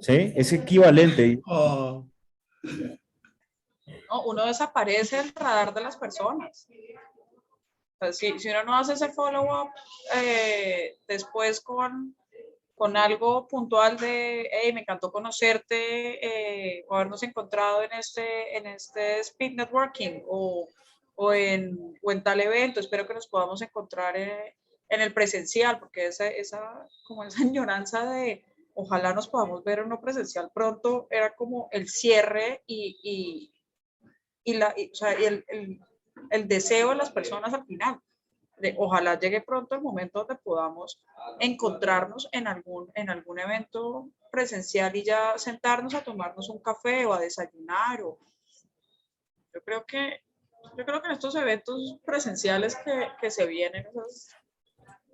¿Sí? Es equivalente. Oh. No, uno desaparece del radar de las personas. O sea, si uno no hace ese follow-up después con algo puntual de, hey, me encantó conocerte, o habernos encontrado en este speed networking o en tal evento, espero que nos podamos encontrar en el presencial, porque esa añoranza de ojalá nos podamos ver en uno presencial pronto, era como el cierre y el deseo de las personas al final. Ojalá llegue pronto el momento donde podamos encontrarnos en algún evento presencial y ya sentarnos a tomarnos un café o a desayunar. Yo creo que, yo creo que en estos eventos presenciales que se vienen,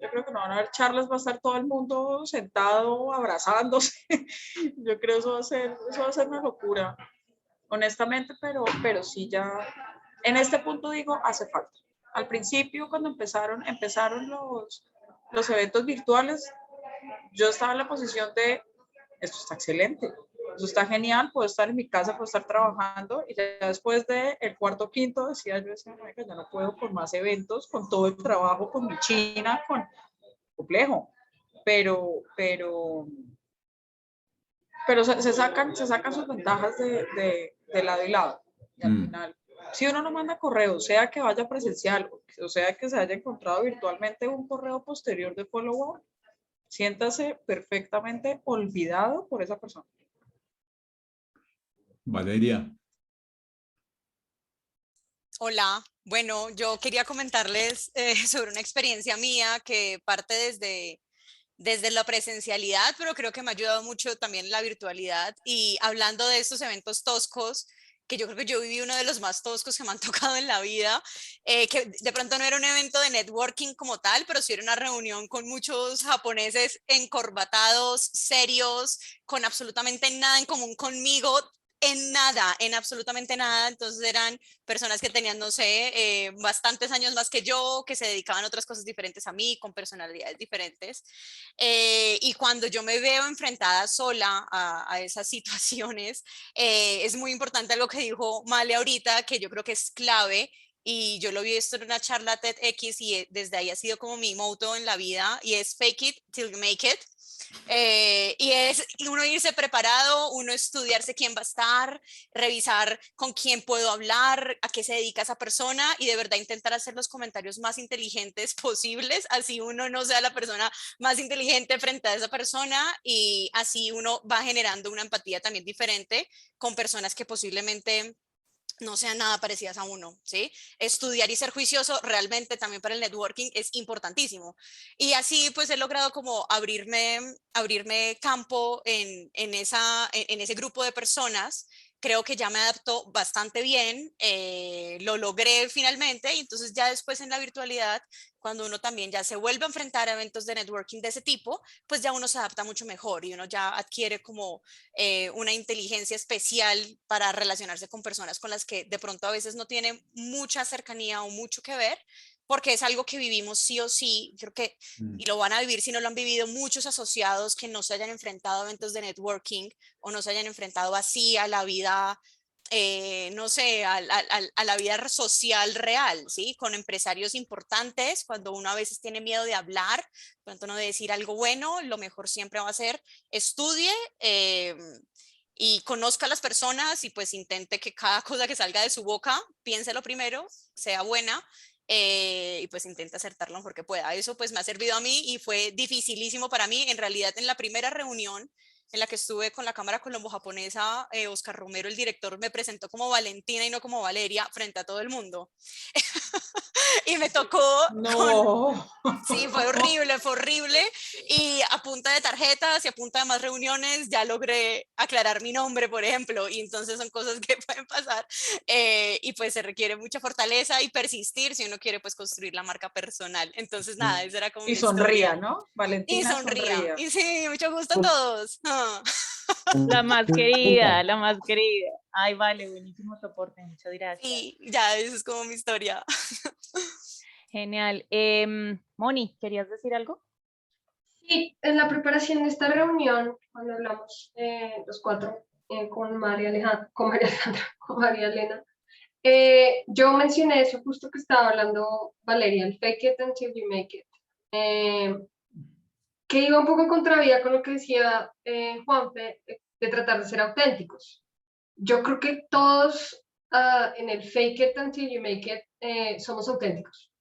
yo creo que no van a haber charlas, va a estar todo el mundo sentado, abrazándose. Yo creo que eso va a ser una locura, honestamente, pero sí ya, en este punto digo, hace falta. Al principio, cuando empezaron los eventos virtuales, yo estaba en la posición de, esto está excelente, eso está genial, puedo estar en mi casa, puedo estar trabajando, y ya después del cuarto o quinto decía yo, ya no puedo con más eventos, con todo el trabajo, con mi China, con complejo, pero se sacan sus ventajas de lado y lado. Y al final, si uno no manda correo, sea que vaya presencial o sea que se haya encontrado virtualmente un correo posterior de follow-up, siéntase perfectamente olvidado por esa persona. Valeria. Hola, bueno, yo quería comentarles sobre una experiencia mía que parte desde la presencialidad, pero creo que me ha ayudado mucho también la virtualidad. Y hablando de estos eventos toscos, que yo creo que yo viví uno de los más toscos que me han tocado en la vida, que de pronto no era un evento de networking como tal, pero sí era una reunión con muchos japoneses encorbatados, serios, con absolutamente nada en común conmigo. En nada, en absolutamente nada. Entonces eran personas que tenían, no sé, bastantes años más que yo, que se dedicaban a otras cosas diferentes a mí, con personalidades diferentes. Y cuando yo me veo enfrentada sola a esas situaciones, es muy importante algo que dijo Male ahorita, que yo creo que es clave, y yo lo vi esto en una charla TEDx y desde ahí ha sido como mi motto en la vida, y es fake it till you make it. Y es uno irse preparado, uno estudiarse quién va a estar, revisar con quién puedo hablar, a qué se dedica esa persona, y de verdad intentar hacer los comentarios más inteligentes posibles, así uno no sea la persona más inteligente frente a esa persona, y así uno va generando una empatía también diferente con personas que posiblemente no sean nada parecidas a uno, ¿sí? Estudiar y ser juicioso realmente también para el networking es importantísimo. Y así pues he logrado como abrirme campo en ese grupo de personas. Creo que ya me adaptó bastante bien, lo logré finalmente, y entonces ya después en la virtualidad, cuando uno también ya se vuelve a enfrentar a eventos de networking de ese tipo, pues ya uno se adapta mucho mejor y uno ya adquiere como una inteligencia especial para relacionarse con personas con las que de pronto a veces no tiene mucha cercanía o mucho que ver, porque es algo que vivimos sí o sí, creo que, y lo van a vivir si no lo han vivido muchos asociados que no se hayan enfrentado a eventos de networking o no se hayan enfrentado así a la vida, no sé, a la vida social real, ¿sí? Con empresarios importantes, cuando uno a veces tiene miedo de hablar, pronto no de decir algo bueno, lo mejor siempre va a ser estudie, y conozca a las personas, y pues intente que cada cosa que salga de su boca, piénselo primero, sea buena, y pues intente acertar lo mejor que pueda. Eso pues me ha servido a mí y fue dificilísimo para mí. En realidad, en la primera reunión en la que estuve con la Cámara Colombo-Japonesa, Oscar Romero, el director, me presentó como Valentina y no como Valeria frente a todo el mundo. Y me tocó No. Sí, fue horrible, fue horrible. Y a punta de tarjetas y a punta de más reuniones ya logré aclarar mi nombre, por ejemplo. Y entonces son cosas que pueden pasar. Y pues se requiere mucha fortaleza y persistir si uno quiere pues construir la marca personal. Entonces nada, esa era como Y mi sonría, historia. ¿no? Y Valentina sonría. sonría. Y sí, mucho gusto a todos. La más querida, la más querida. Ay, vale, buenísimo soporte, muchas gracias. Sí, ya, esa es como mi historia. Genial. Moni, ¿querías decir algo? Sí, en la preparación de esta reunión, cuando hablamos los cuatro con María Alejandra, con María Alejandra, con María Elena, yo mencioné eso justo que estaba hablando Valeria, el fake it until you make it, que iba un poco en contravía con lo que decía Juanfe, de tratar de ser auténticos. Yo creo que todos en el fake it until you make it somos auténticos,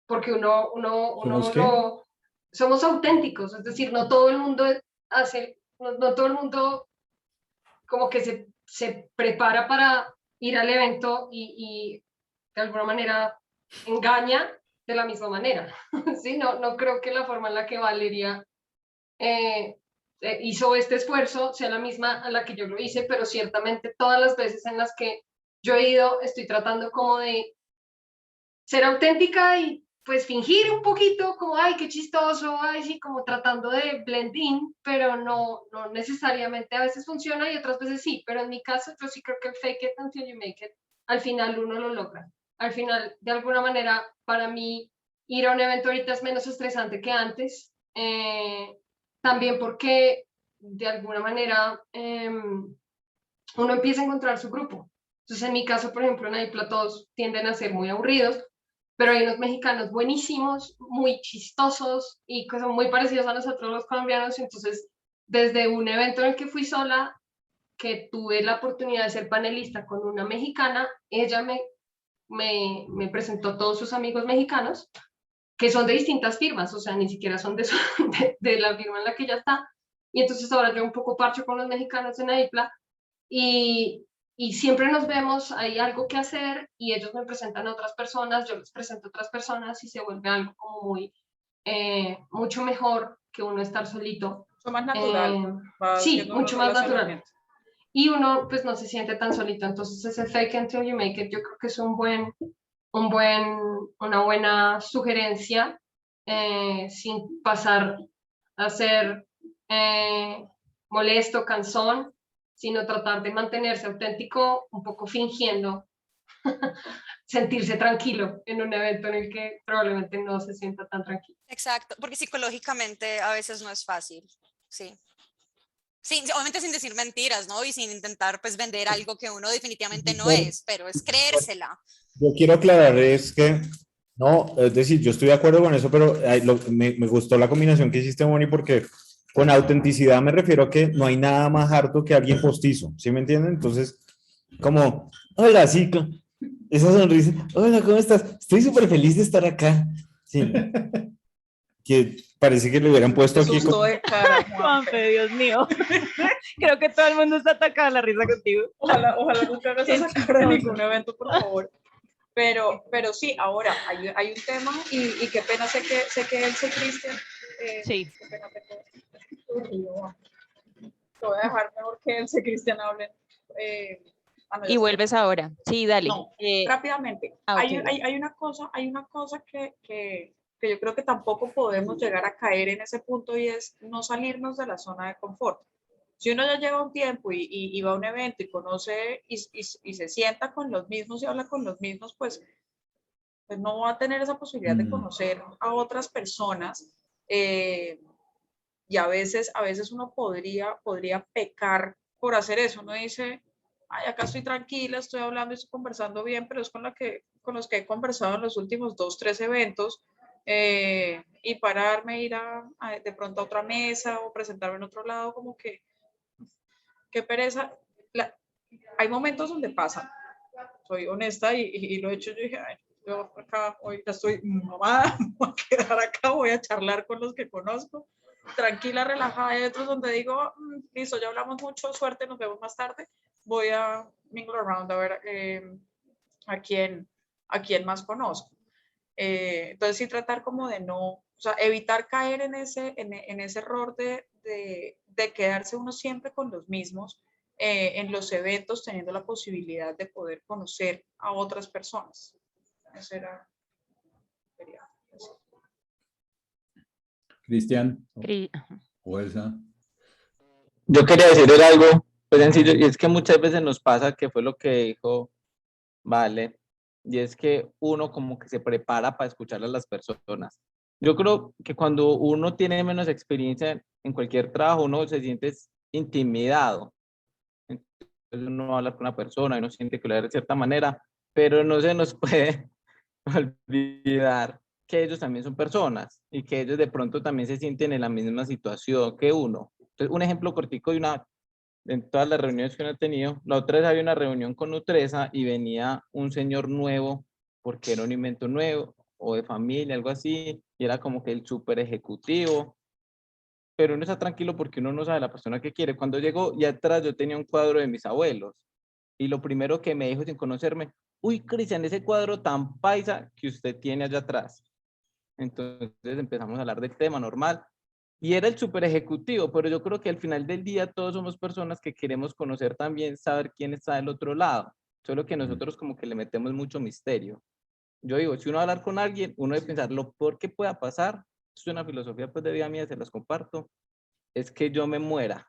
porque ¿Somos qué? somos auténticos, es decir, no todo el mundo hace, no todo el mundo como que se prepara para ir al evento y de alguna manera engaña de la misma manera. ¿Sí? No creo que la forma en la que Valeria hizo este esfuerzo sea la misma a la que yo lo hice, pero ciertamente todas las veces en las que yo he ido estoy tratando como de ser auténtica y pues fingir un poquito como, ay, qué chistoso, ay, sí, como tratando de blend in, pero no necesariamente a veces funciona y otras veces sí, pero en mi caso yo sí creo que el fake it until you make it, al final uno lo logra. Al final, de alguna manera, para mí, ir a un evento ahorita es menos estresante que antes, también porque de alguna manera uno empieza a encontrar su grupo. Entonces, en mi caso, por ejemplo, en Aipla todos tienden a ser muy aburridos, pero hay unos mexicanos buenísimos, muy chistosos y que son muy parecidos a nosotros los colombianos. Entonces, desde un evento en el que fui sola, que tuve la oportunidad de ser panelista con una mexicana, ella me presentó a todos sus amigos mexicanos, que son de distintas firmas, o sea, ni siquiera son de la firma en la que ella está. Y entonces ahora yo un poco parcho con los mexicanos en Aipla y siempre nos vemos, hay algo que hacer y ellos me presentan a otras personas, yo les presento a otras personas y se vuelve algo como muy, mucho mejor que uno estar solito. Mucho más natural. Sí, mucho más natural. Y uno pues no se siente tan solito, entonces ese fake until you make it yo creo que es una buena sugerencia, sin pasar a ser molesto, cansón, sino tratar de mantenerse auténtico, un poco fingiendo sentirse tranquilo en un evento en el que probablemente no se sienta tan tranquilo. Exacto, porque psicológicamente a veces no es fácil, sí. Sí, obviamente sin decir mentiras, ¿no? Y sin intentar pues vender algo que uno definitivamente no es, pero es creérsela. Yo quiero aclarar es que, no, es decir, yo estoy de acuerdo con eso, pero me gustó la combinación que hiciste, Moni, porque con autenticidad me refiero a que no hay nada más harto que alguien postizo, ¿sí me entienden? Entonces, como, hola, sí, esa sonrisa, hola, ¿cómo estás? Estoy súper feliz de estar acá. Sí. Que parece que le hubieran puesto aquí. De cara, Juanfe, Dios mío. Creo que todo el mundo está atacado a la risa contigo. Ojalá nunca hagas esa cara en ningún evento, por favor. Pero sí, ahora hay un tema y qué pena, sé que Elsa y Cristian. Sí. Qué pena, te voy a dejar mejor que Elsa y Cristian hablen. Y vuelves ahora. Sí, dale. No, rápidamente. Okay. Hay una cosa que yo creo que tampoco podemos llegar a caer en ese punto y es no salirnos de la zona de confort. Si uno ya lleva un tiempo y va a un evento y conoce y se sienta con los mismos y habla con los mismos, pues no va a tener esa posibilidad de conocer a otras personas. Y a veces uno podría pecar por hacer eso. Uno dice, ay, acá estoy tranquila, estoy hablando y estoy conversando bien, pero es con los que he conversado en los últimos 2, 3 eventos. Y pararme, ir de pronto a otra mesa o presentarme en otro lado, como que qué pereza. Hay momentos donde pasa, soy honesta y lo he hecho. Yo dije, ay, yo acá hoy ya estoy mamada, voy a quedar acá, voy a charlar con los que conozco, tranquila, relajada. Hay otros donde digo, listo, ya hablamos mucho, suerte, nos vemos más tarde, voy a mingle around a ver a quién más conozco. Entonces sí tratar como de no, o sea, evitar caer en ese error de quedarse uno siempre con los mismos en los eventos, teniendo la posibilidad de poder conocer a otras personas. Eso era. Cristian o Elsa. Yo quería decir algo, pues sencillo, y es que muchas veces nos pasa, que fue lo que dijo Vale, y es que uno como que se prepara para escuchar a las personas. Yo creo que cuando uno tiene menos experiencia en cualquier trabajo, uno se siente intimidado. Entonces uno habla con una persona y uno siente que lo hará de cierta manera, pero no se nos puede olvidar que ellos también son personas y que ellos de pronto también se sienten en la misma situación que uno. Entonces, un ejemplo cortico en todas las reuniones que uno ha tenido, la otra vez había una reunión con Nutresa y venía un señor nuevo, porque era un invento nuevo, o de familia, algo así, y era como que el súper ejecutivo, pero uno está tranquilo porque uno no sabe la persona que quiere. Cuando llegó, y atrás yo tenía un cuadro de mis abuelos, y lo primero que me dijo sin conocerme, uy, Cristian, ese cuadro tan paisa que usted tiene allá atrás. Entonces empezamos a hablar del tema normal, y era el super ejecutivo, pero yo creo que al final del día todos somos personas que queremos conocer también, saber quién está del otro lado, solo que nosotros como que le metemos mucho misterio. Yo digo, si uno va a hablar con alguien, uno debe pensar lo peor que pueda pasar, esto es una filosofía pues de vida mía, se las comparto, es que yo me muera.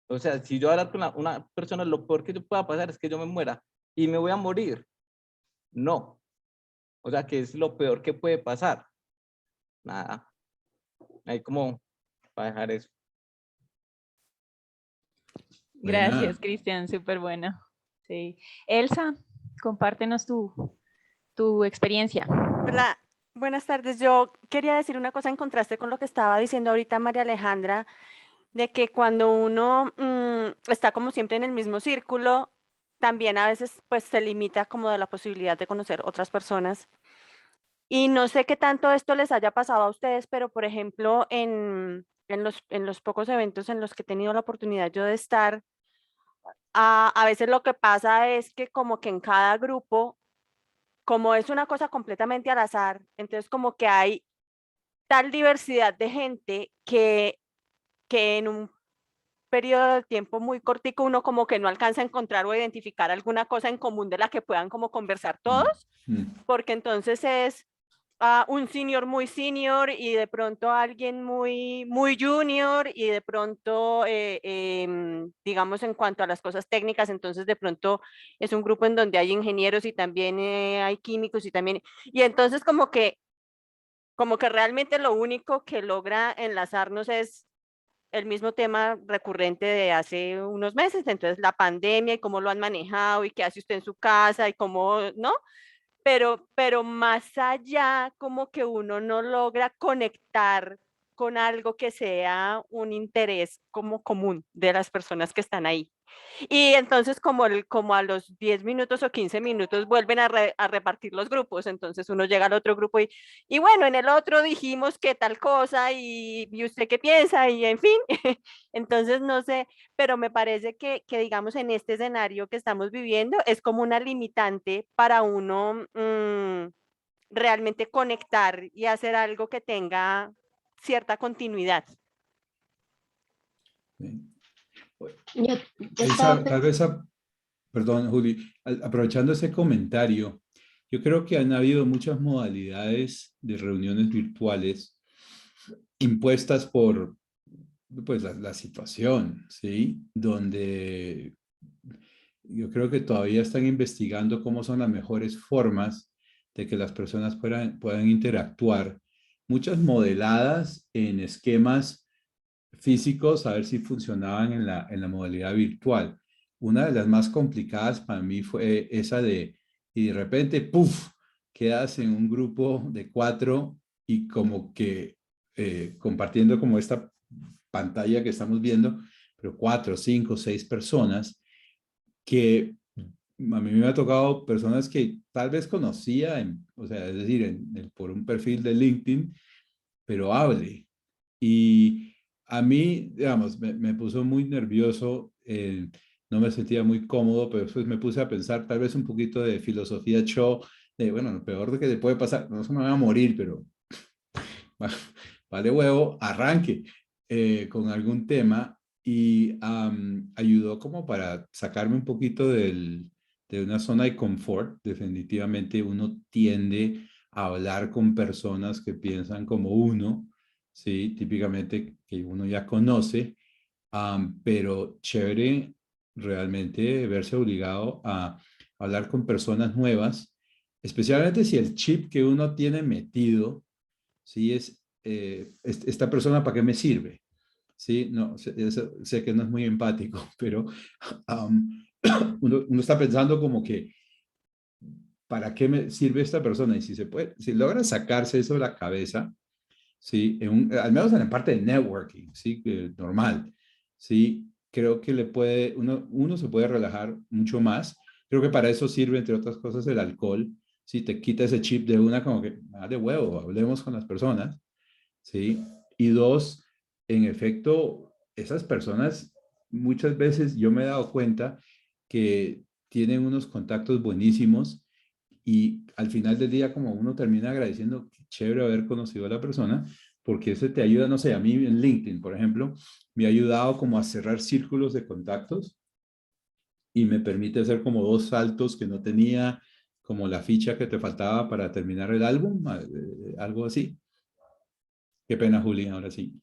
O sea, si yo hablar con una persona, lo peor que yo pueda pasar es que yo me muera y me voy a morir. No. O sea, que es lo peor que puede pasar. Nada. Ahí como para dejar eso. Buena. Gracias, Cristian, súper bueno. Sí. Elsa, compártenos tu experiencia. Hola, buenas tardes. Yo quería decir una cosa en contraste con lo que estaba diciendo ahorita María Alejandra, de que cuando uno está como siempre en el mismo círculo, también a veces pues se limita como de la posibilidad de conocer otras personas. Y no sé qué tanto esto les haya pasado a ustedes, pero por ejemplo, en los pocos eventos en los que he tenido la oportunidad yo de estar, a veces lo que pasa es que como que en cada grupo, como es una cosa completamente al azar, entonces como que hay tal diversidad de gente que en un periodo de tiempo muy cortico uno como que no alcanza a encontrar o identificar alguna cosa en común de la que puedan como conversar todos, porque entonces es un senior y de pronto alguien muy junior y de pronto, digamos, en cuanto a las cosas técnicas, entonces de pronto es un grupo en donde hay ingenieros y también hay químicos y también, y entonces como que realmente lo único que logra enlazarnos es el mismo tema recurrente de hace unos meses, entonces la pandemia y cómo lo han manejado y qué hace usted en su casa y cómo, ¿no? Pero más allá, como que uno no logra conectar con algo que sea un interés como común de las personas que están ahí. Y entonces como a los 10 minutos o 15 minutos vuelven a repartir los grupos, entonces uno llega al otro grupo y bueno, en el otro dijimos que tal cosa y usted qué piensa y en fin, entonces no sé, pero me parece que digamos en este escenario que estamos viviendo es como una limitante para uno realmente conectar y hacer algo que tenga cierta continuidad. Elsa, tal vez, perdón, Juli, aprovechando ese comentario, yo creo que han habido muchas modalidades de reuniones virtuales impuestas por pues, la situación, ¿sí? Donde yo creo que todavía están investigando cómo son las mejores formas de que las personas puedan interactuar, muchas modeladas en esquemas físicos, a ver si funcionaban en la modalidad virtual. Una de las más complicadas para mí fue esa y de repente, ¡puf!, quedas en un grupo de 4 y como que compartiendo como esta pantalla que estamos viendo, pero 4, 5, 6 personas que a mí me ha tocado personas que tal vez conocía, o sea, es decir, por un perfil de LinkedIn, pero hable. Y a mí, digamos, me puso muy nervioso, no me sentía muy cómodo, pero después me puse a pensar tal vez un poquito de filosofía show, de, bueno, lo peor de que te puede pasar, no se me va a morir, pero vale huevo, arranque con algún tema y ayudó como para sacarme un poquito de una zona de confort. Definitivamente uno tiende a hablar con personas que piensan como uno, ¿sí? Típicamente que uno ya conoce, pero chévere realmente verse obligado a hablar con personas nuevas, especialmente si el chip que uno tiene metido, ¿sí? Esta persona para qué me sirve, ¿sí? No, sé que no es muy empático, pero uno está pensando como que, ¿para qué me sirve esta persona? Y si se puede, si logra sacarse eso de la cabeza, ¿sí? Al menos en la parte de networking, ¿sí? Normal, ¿sí? Creo que uno se puede relajar mucho más. Creo que para eso sirve, entre otras cosas, el alcohol. Si te quita ese chip de una, como que, de huevo, hablemos con las personas, ¿sí? Y dos, en efecto, esas personas, muchas veces yo me he dado cuenta que tienen unos contactos buenísimos y al final del día, como uno termina agradeciendo, qué chévere haber conocido a la persona, porque eso te ayuda, no sé, a mí en LinkedIn, por ejemplo, me ha ayudado como a cerrar círculos de contactos y me permite hacer como 2 saltos que no tenía, como la ficha que te faltaba para terminar el álbum, algo así. Qué pena, Juli, ahora sí.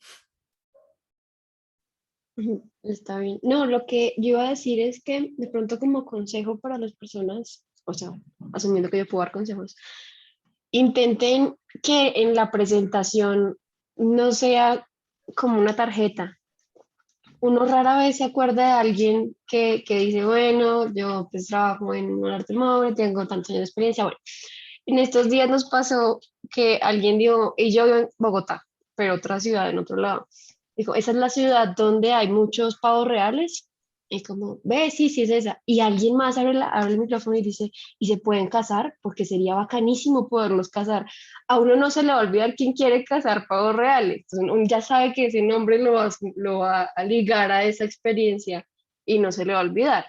Ujú, está bien. No, lo que yo iba a decir es que de pronto como consejo para las personas, o sea, asumiendo que yo puedo dar consejos, intenten que en la presentación no sea como una tarjeta. Uno rara vez se acuerda de alguien que dice, bueno, yo pues trabajo en un arte móvil, tengo tantos años de experiencia. Bueno, en estos días nos pasó que alguien dijo, y yo vivo en Bogotá, pero otra ciudad en otro lado. Dijo, esa es la ciudad donde hay muchos pavos reales. Y como, ve, sí, sí es esa. Y alguien más abre el micrófono y dice, ¿y se pueden casar? Porque sería bacanísimo poderlos casar. A uno no se le va a olvidar quién quiere cazar pavos reales. Entonces, uno ya sabe que ese nombre lo va a ligar a esa experiencia y no se le va a olvidar.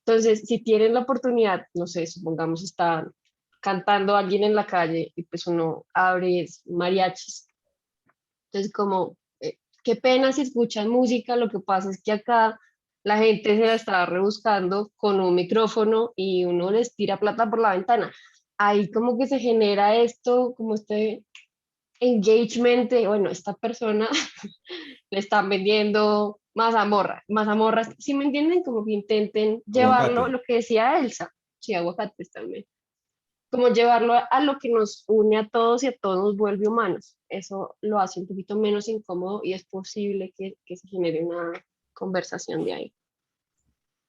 Entonces, si tienen la oportunidad, no sé, supongamos están cantando a alguien en la calle y pues uno abre mariachis. Entonces, como, qué pena si escuchan música, lo que pasa es que acá la gente se la está rebuscando con un micrófono y uno les tira plata por la ventana. Ahí como que se genera esto, como este engagement de, bueno, esta persona le están vendiendo mazamorras, ¿sí me entienden? Como que intenten llevarlo, Aguacate. lo que decía Elsa, sí, aguacates también, como llevarlo a lo que nos une a todos y a todos nos vuelve humanos. Eso lo hace un poquito menos incómodo y es posible que se genere una conversación de ahí.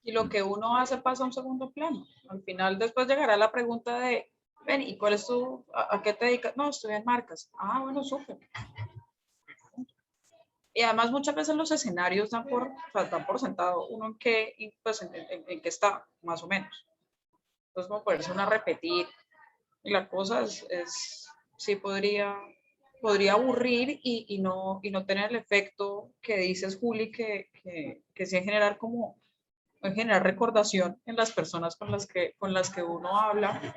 Y lo que uno hace pasa a un segundo plano. Al final después llegará la pregunta de, ven, ¿y cuál es a qué te dedicas? No, estoy en marcas. Ah, bueno, súper. Y además muchas veces los escenarios dan por, o sea, dan por sentado uno en qué, pues, en qué está, más o menos. Entonces, no poderse una repetir. Y la cosa sí podría aburrir y no tener el efecto que dices, Juli, que sí generar recordación en las personas con las que uno habla,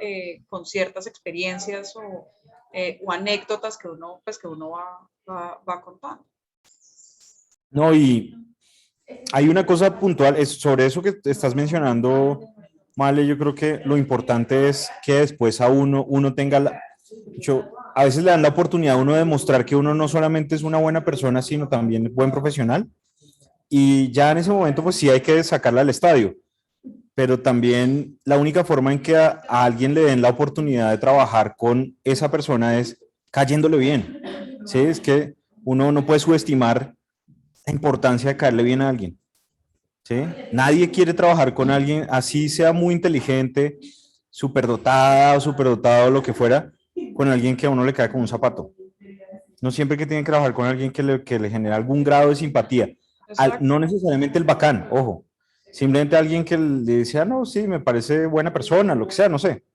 con ciertas experiencias o anécdotas que uno va contando. No, y hay una cosa puntual, es sobre eso que te estás mencionando, Male, yo creo que lo importante es que después a uno tenga a veces le dan la oportunidad a uno de demostrar que uno no solamente es una buena persona, sino también buen profesional. Y ya en ese momento, pues sí hay que sacarla al estadio. Pero también la única forma en que a alguien le den la oportunidad de trabajar con esa persona es cayéndole bien. Sí, es que uno no puede subestimar la importancia de caerle bien a alguien. ¿Sí? Nadie quiere trabajar con alguien, así sea muy inteligente, superdotada o superdotado, lo que fuera, con alguien que a uno le cae como un zapato. No siempre que tienen que trabajar con alguien que le genera algún grado de simpatía. No necesariamente el bacán, ojo. Simplemente alguien que le dice, ah, no, sí, me parece buena persona, lo que sea, no sé.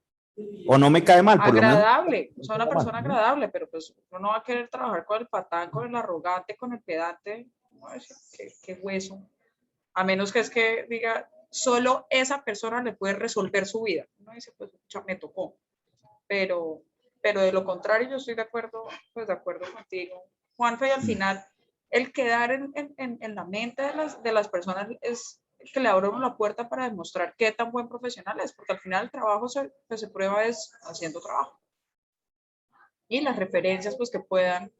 O no me cae mal, por lo menos. Agradable, o sea, una persona agradable, pero pues uno no va a querer trabajar con el patán, con el arrogante, con el pedante. No, qué hueso. A menos que es que diga, solo esa persona le puede resolver su vida. Uno dice, pues ya me tocó. Pero de lo contrario, yo estoy de acuerdo, pues de acuerdo contigo, Juanfe, y al final, el quedar en la mente de las personas es que le abre la puerta para demostrar qué tan buen profesional es, porque al final el trabajo se prueba es haciendo trabajo. Y las referencias pues que puedan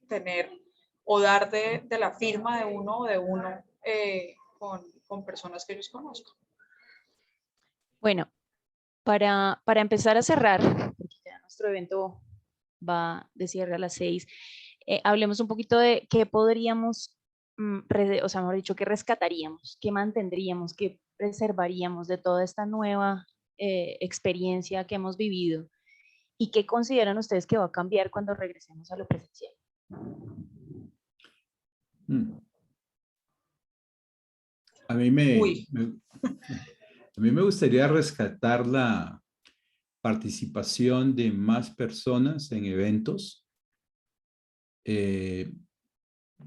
tener o dar de la firma de uno o de uno con personas que ellos conozcan. Bueno, para empezar a cerrar, porque ya nuestro evento va de cierre a las 6, hablemos un poquito de qué podríamos, o sea, mejor dicho, qué rescataríamos, qué mantendríamos, qué preservaríamos de toda esta nueva experiencia que hemos vivido y qué consideran ustedes que va a cambiar cuando regresemos a lo presencial. A mí me gustaría rescatar la participación de más personas en eventos,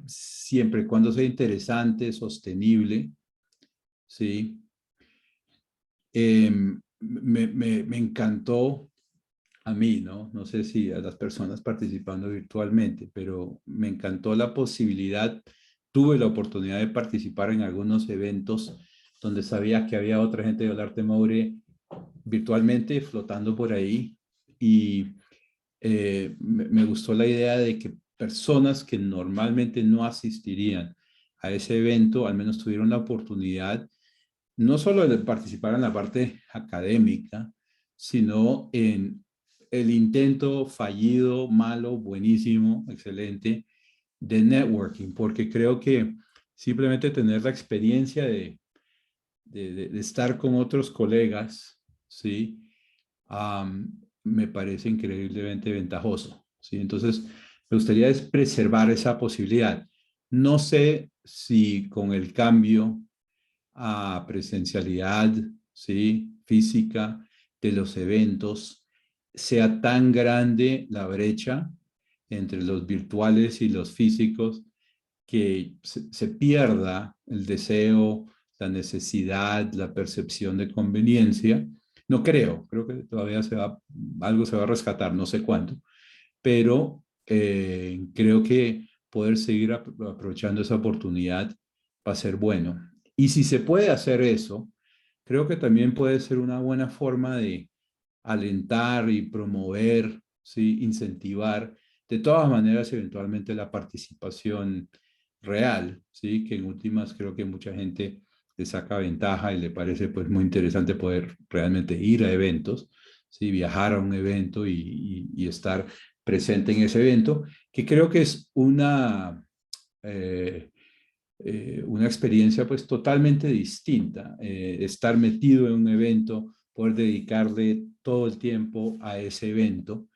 siempre y cuando sea interesante, sostenible, ¿sí? Me encantó a mí, ¿no? No sé si a las personas participando virtualmente, pero me encantó la posibilidad. Tuve la oportunidad de participar en algunos eventos donde sabía que había otra gente de Olarte Maure virtualmente flotando por ahí y me gustó la idea de que personas que normalmente no asistirían a ese evento al menos tuvieron la oportunidad no solo de participar en la parte académica, sino en el intento fallido, malo, buenísimo, excelente, de networking, porque creo que simplemente tener la experiencia de estar con otros colegas, ¿sí? Me parece increíblemente ventajoso, ¿sí? Entonces, me gustaría es preservar esa posibilidad. No sé si con el cambio a presencialidad, ¿sí? Física de los eventos, sea tan grande la brecha entre los virtuales y los físicos que se pierda el deseo, la necesidad, la percepción de conveniencia. No creo, creo que todavía algo se va a rescatar, no sé cuánto, pero creo que poder seguir aprovechando esa oportunidad va a ser bueno. Y si se puede hacer eso, creo que también puede ser una buena forma de alentar y promover, ¿sí? Incentivar de todas maneras eventualmente la participación real, ¿sí? Que en últimas creo que mucha gente le saca ventaja y le parece pues muy interesante poder realmente ir a eventos, ¿sí? Viajar a un evento y estar presente en ese evento, que creo que es una experiencia pues totalmente distinta, estar metido en un evento, poder dedicarle todo el tiempo a ese evento,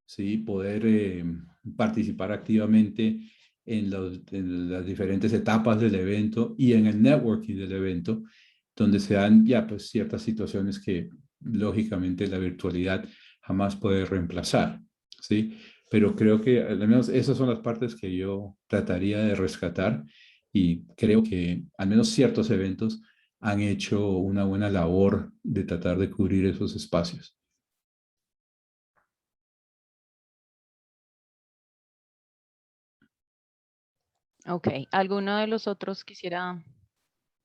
¿sí? Poder participar activamente en las diferentes etapas del evento y en el networking del evento, donde se dan ya pues ciertas situaciones que lógicamente la virtualidad jamás puede reemplazar, ¿sí? Pero creo que al menos esas son las partes que yo trataría de rescatar y creo que al menos ciertos eventos han hecho una buena labor de tratar de cubrir esos espacios. Ok, ¿alguno de los otros quisiera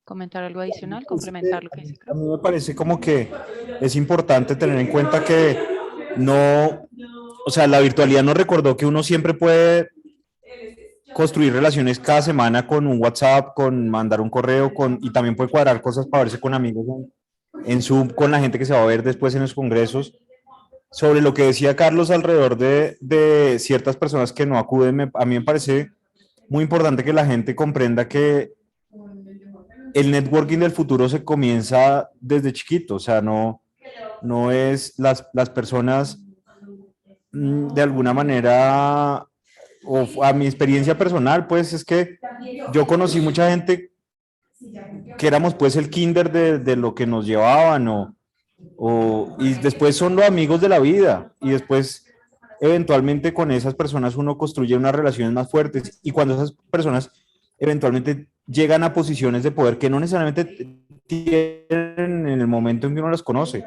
comentar algo adicional, complementar lo que dice A Crow? mí me parece como que es importante tener en cuenta que no, o sea, la virtualidad nos recordó que uno siempre puede construir relaciones cada semana con un WhatsApp, con mandar un correo, y también puede cuadrar cosas para verse con amigos en Zoom, con la gente que se va a ver después en los congresos. Sobre lo que decía Carlos alrededor de ciertas personas que no acuden, a mí me parece muy importante que la gente comprenda que el networking del futuro se comienza desde chiquito, o sea, no es las personas de alguna manera, o a mi experiencia personal, pues es que yo conocí mucha gente que éramos pues el kinder de lo que nos llevaban y después son los amigos de la vida y después eventualmente con esas personas uno construye unas relaciones más fuertes y cuando esas personas eventualmente llegan a posiciones de poder que no necesariamente tienen en el momento en que uno las conoce.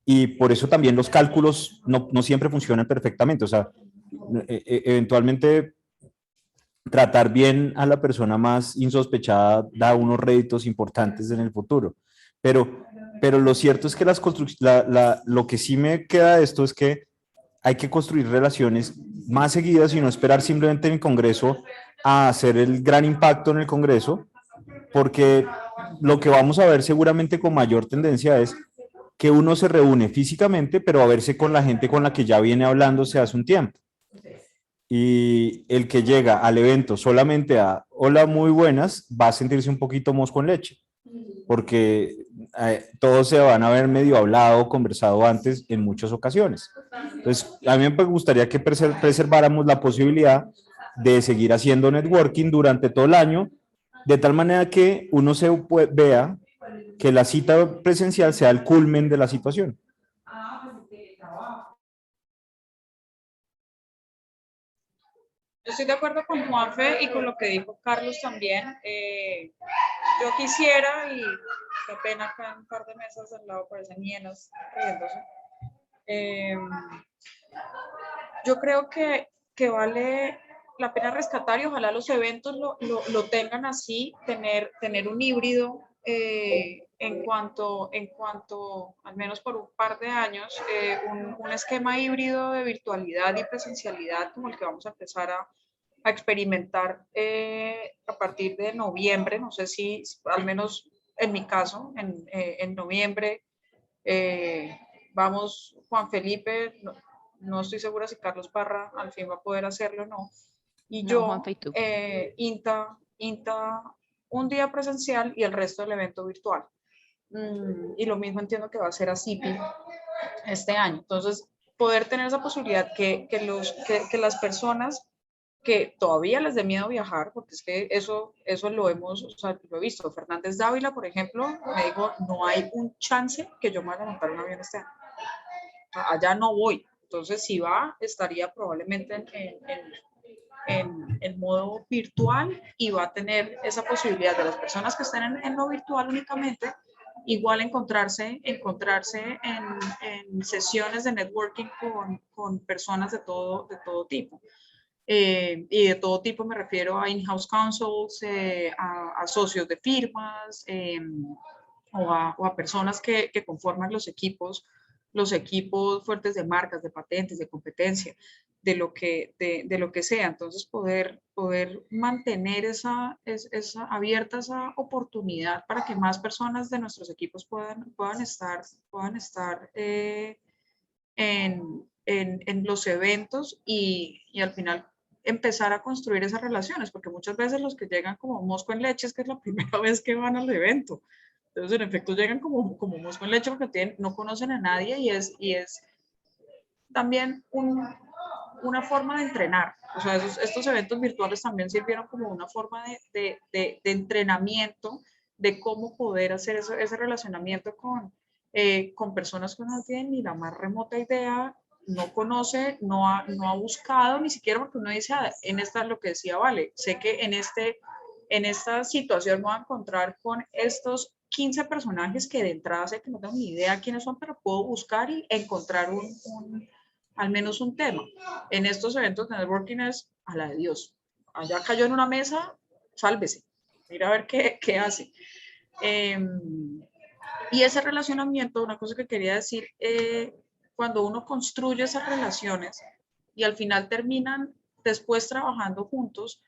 Y por eso también los cálculos no siempre funcionan perfectamente. O sea, eventualmente tratar bien a la persona más insospechada da unos réditos importantes en el futuro. Pero lo cierto es que lo que sí me queda de esto es que hay que construir relaciones más seguidas y no esperar simplemente en el Congreso a hacer el gran impacto en el Congreso, porque lo que vamos a ver seguramente con mayor tendencia es que uno se reúne físicamente, pero a verse con la gente con la que ya viene hablándose hace un tiempo. Y el que llega al evento solamente a hola, muy buenas, va a sentirse un poquito mosco con leche, porque todos se van a ver medio hablado, conversado antes en muchas ocasiones. Entonces, a mí me gustaría que preserváramos la posibilidad de seguir haciendo networking durante todo el año, de tal manera que uno vea que la cita presencial sea el culmen de la situación. Yo estoy de acuerdo con Juanfe y con lo que dijo Carlos también. Yo quisiera, y qué pena acá en un par de mesas al lado parecen hienas riéndose, Yo creo que vale la pena rescatar y ojalá los eventos lo tengan así, tener un híbrido en cuanto, al menos por un par de años, un esquema híbrido de virtualidad y presencialidad como el que vamos a empezar a experimentar a partir de noviembre. No sé si, al menos en mi caso, en noviembre, vamos, Juan Felipe, no estoy segura si Carlos Parra al fin va a poder hacerlo o no. Y No, yo, Juanfe, ¿y tú? INTA, un día presencial y el resto del evento virtual. Y lo mismo entiendo que va a ser a CIPI este año. Entonces, poder tener esa posibilidad que las personas que todavía les dé miedo viajar, porque es que eso lo hemos, o sea, lo he visto. Fernández Dávila, por ejemplo, me dijo, no hay un chance que yo me vaya a montar un avión este año. Allá no voy. Entonces, si va, estaría probablemente en modo virtual y va a tener esa posibilidad de las personas que estén en lo virtual únicamente, igual encontrarse en sesiones de networking con personas de todo tipo. Y de todo tipo me refiero a in-house counsels, a socios de firmas o a personas que conforman los equipos fuertes de marcas, de patentes, de competencia, de lo que sea. Entonces poder mantener abierta esa oportunidad para que más personas de nuestros equipos puedan estar en los eventos y al final empezar a construir esas relaciones, porque muchas veces los que llegan como mosco en leche es que es la primera vez que van al evento. Entonces, en efecto, llegan como mosco en leche porque no conocen a nadie y es también una forma de entrenar. O sea, estos eventos virtuales también sirvieron como una forma de entrenamiento de cómo poder hacer ese relacionamiento con personas que no tienen ni la más remota idea, no conoce, no ha buscado, ni siquiera porque uno dice, en esta es lo que decía, vale, sé que en esta situación me voy a encontrar con estos 15 personajes que de entrada sé que no tengo ni idea quiénes son, pero puedo buscar y encontrar al menos un tema. En estos eventos de networking es a la de Dios. Allá cayó en una mesa, sálvese, mira a ver qué hace. Y ese relacionamiento, una cosa que quería decir, cuando uno construye esas relaciones y al final terminan después trabajando juntos,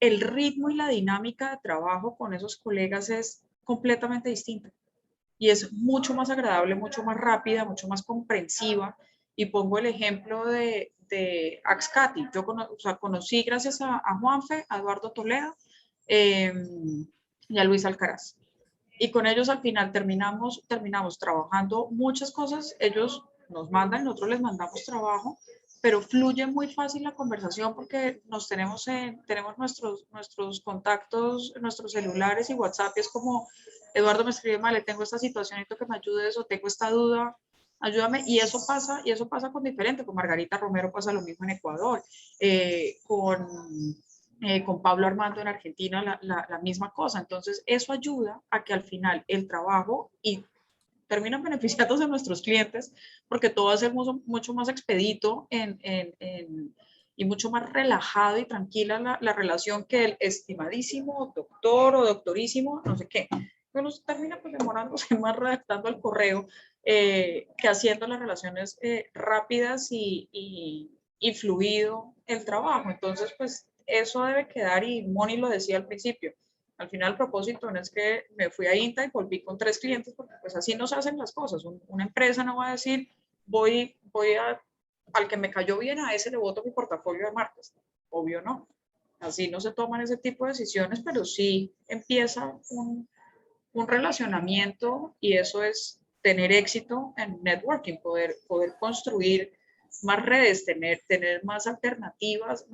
el ritmo y la dinámica de trabajo con esos colegas es completamente distinta y es mucho más agradable, mucho más rápida, mucho más comprensiva. Y pongo el ejemplo de Axcati. Yo conocí gracias a Juanfe, a Eduardo Toledo y a Luis Alcaraz. Y con ellos al final terminamos trabajando muchas cosas. Ellos nos mandan, nosotros les mandamos trabajo, pero fluye muy fácil la conversación porque tenemos nuestros contactos, nuestros celulares y WhatsApp. Y es como, Eduardo me escribe, vale, tengo esta situación, necesito que me ayudes o tengo esta duda, ayúdame. Y eso pasa con diferente. Con Margarita Romero pasa lo mismo en Ecuador. Con Pablo Armando en Argentina la misma cosa. Entonces, eso ayuda a que al final el trabajo y terminan beneficiándose a nuestros clientes porque todo va a ser mucho más expedito y mucho más relajado y tranquila la relación que el estimadísimo doctor o doctorísimo, no sé qué. Pero termina pues demorándose más redactando el correo que haciendo las relaciones rápidas y fluido el trabajo. Entonces, pues eso debe quedar y Moni lo decía al principio. Al final el propósito no es que me fui a INTA y volví con 3 clientes, porque pues así no se hacen las cosas. Una empresa no va a decir, voy al que me cayó bien, a ese le boto mi portafolio de marcas. Obvio no. Así no se toman ese tipo de decisiones, pero sí empieza un relacionamiento y eso es tener éxito en networking, poder construir más redes, tener más alternativas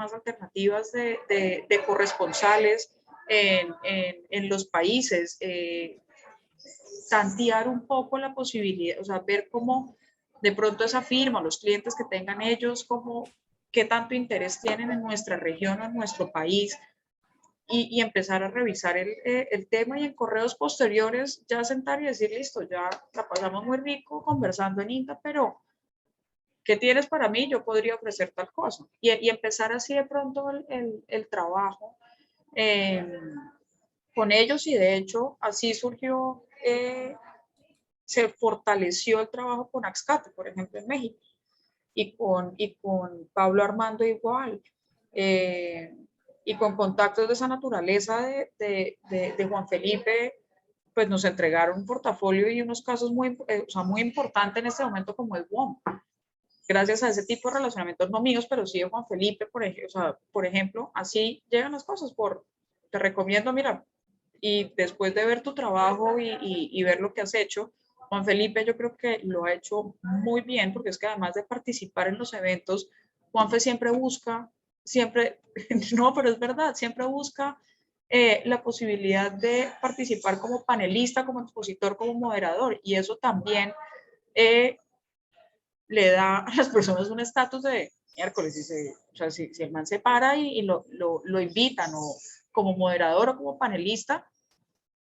de corresponsales en los países, tantear un poco la posibilidad, o sea, ver cómo de pronto esa firma, los clientes que tengan ellos, qué tanto interés tienen en nuestra región o en nuestro país, y empezar a revisar el tema y en correos posteriores ya sentar y decir, listo, ya la pasamos muy rico conversando en INTA, pero ¿qué tienes para mí? Yo podría ofrecer tal cosa. Y empezar así de pronto el trabajo con ellos, y de hecho así surgió, se fortaleció el trabajo con Axcate, por ejemplo, en México, y con Pablo Armando igual, y con contactos de esa naturaleza de Juan Felipe, pues nos entregaron un portafolio y unos casos muy, o sea, muy importantes en este momento, como el WOM. Gracias a ese tipo de relacionamientos, no míos, pero sí de Juan Felipe, por ejemplo, así llegan las cosas. Te recomiendo, mira, y después de ver tu trabajo y ver lo que has hecho, Juan Felipe yo creo que lo ha hecho muy bien, porque es que además de participar en los eventos, Juanfe siempre busca, no, pero es verdad, siempre busca la posibilidad de participar como panelista, como expositor, como moderador, y eso también le da a las personas un estatus de miércoles, o sea, si el man se para y lo invitan, o como moderador o como panelista,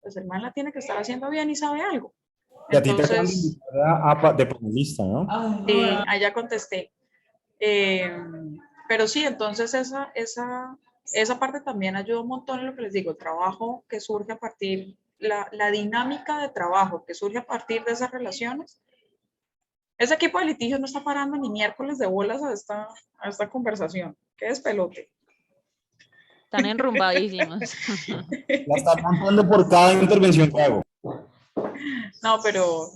pues el man la tiene que estar haciendo bien y sabe algo. Y a ti te acaban de Entonces, invitar de panelista, ¿no? allá contesté. Pero sí, entonces esa parte también ayuda un montón en lo que les digo, el trabajo que surge a partir, la dinámica de trabajo que surge a partir de esas relaciones. Ese equipo de litigios no está parando ni miércoles de bolas a esta conversación. Qué despelote. Están enrumbadísimos. La están montando por cada intervención que hago. No, pero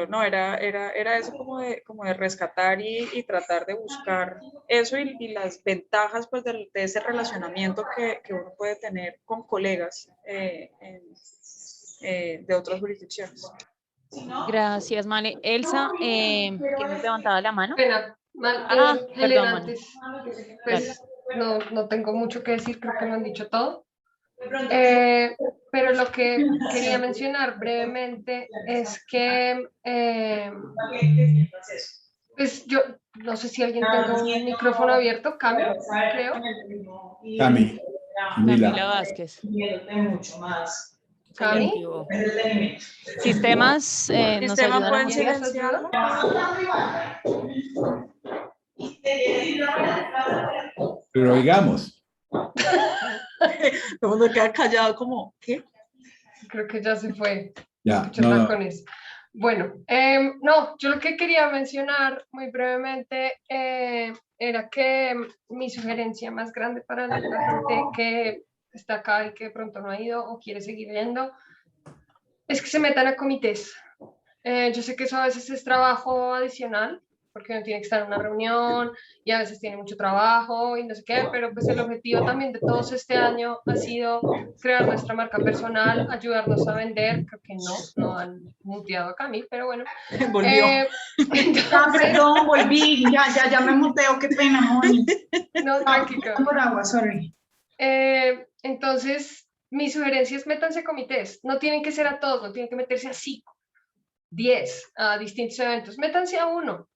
no, era eso como de rescatar y tratar de buscar eso, y las ventajas pues de ese relacionamiento que uno puede tener con colegas de otras jurisdicciones. Gracias, Mane. Elsa, ¿tienes levantada la mano? Pena, Perdón, Helena, Mane. antes, pues no tengo mucho que decir, creo que lo han dicho todo. Pero lo que quería mencionar brevemente es que pues yo no sé si alguien tenga un micrófono abierto, Cami, creo. Cami. Camila Vázquez. Cami. Sistemas nos ayudan a pueden monitorear. silenciarlo. Pero oigamos. Todo el mundo queda callado como, ¿qué? Creo que ya se fue. Ya, Muchos no. tacones. Bueno, no, yo lo que quería mencionar muy brevemente era que mi sugerencia más grande para la gente que está acá y que de pronto no ha ido o quiere seguir yendo es que se metan a comités. Yo sé que eso a veces es trabajo adicional, porque uno tiene que estar en una reunión y a veces tiene mucho trabajo y no sé qué, pero pues el objetivo también de todos este año ha sido crear nuestra marca personal, ayudarnos a vender. Creo que no han muteado a Cami, pero bueno. Volvió. Perdón, volví, ya me muteo, qué pena, Moni. No, tranquilo. Por agua, sorry. Entonces, mi sugerencia es métanse a comités. No tienen que ser a todos, no tienen que meterse a 5, 10 a distintos eventos. Métanse a uno.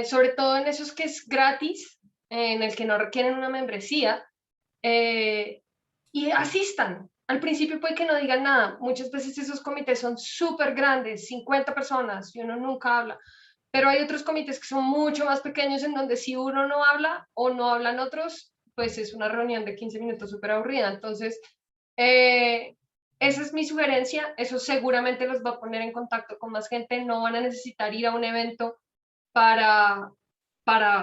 Sobre todo en esos que es gratis, en el que no requieren una membresía, y asistan. Al principio puede que no digan nada, muchas veces esos comités son súper grandes, 50 personas, y uno nunca habla, pero hay otros comités que son mucho más pequeños, en donde si uno no habla o no hablan otros, pues es una reunión de 15 minutos súper aburrida. Entonces, esa es mi sugerencia. Eso seguramente los va a poner en contacto con más gente. No van a necesitar ir a un evento para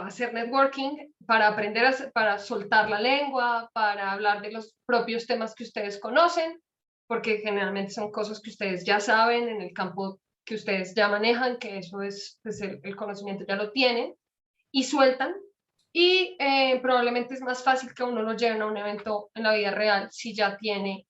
hacer networking, para aprender, para soltar la lengua, para hablar de los propios temas que ustedes conocen, porque generalmente son cosas que ustedes ya saben en el campo que ustedes ya manejan, que eso es, pues el conocimiento ya lo tienen, y sueltan. Y probablemente es más fácil que uno lo lleven a un evento en la vida real si ya tiene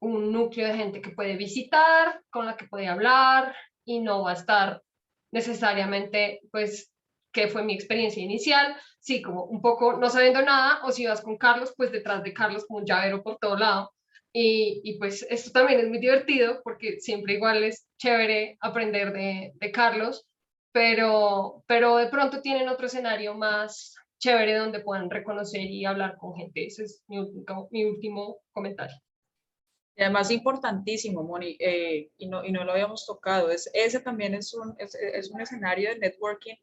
un núcleo de gente que puede visitar, con la que puede hablar, y no va a estar necesariamente, pues, que fue mi experiencia inicial, sí, como un poco no sabiendo nada, o si vas con Carlos, pues detrás de Carlos como un llavero por todo lado. Y pues esto también es muy divertido, porque siempre igual es chévere aprender de Carlos, pero de pronto tienen otro escenario más chévere donde puedan reconocer y hablar con gente. Ese es mi último comentario. Y además importantísimo, Moni, y no lo habíamos tocado, ese también es un escenario de networking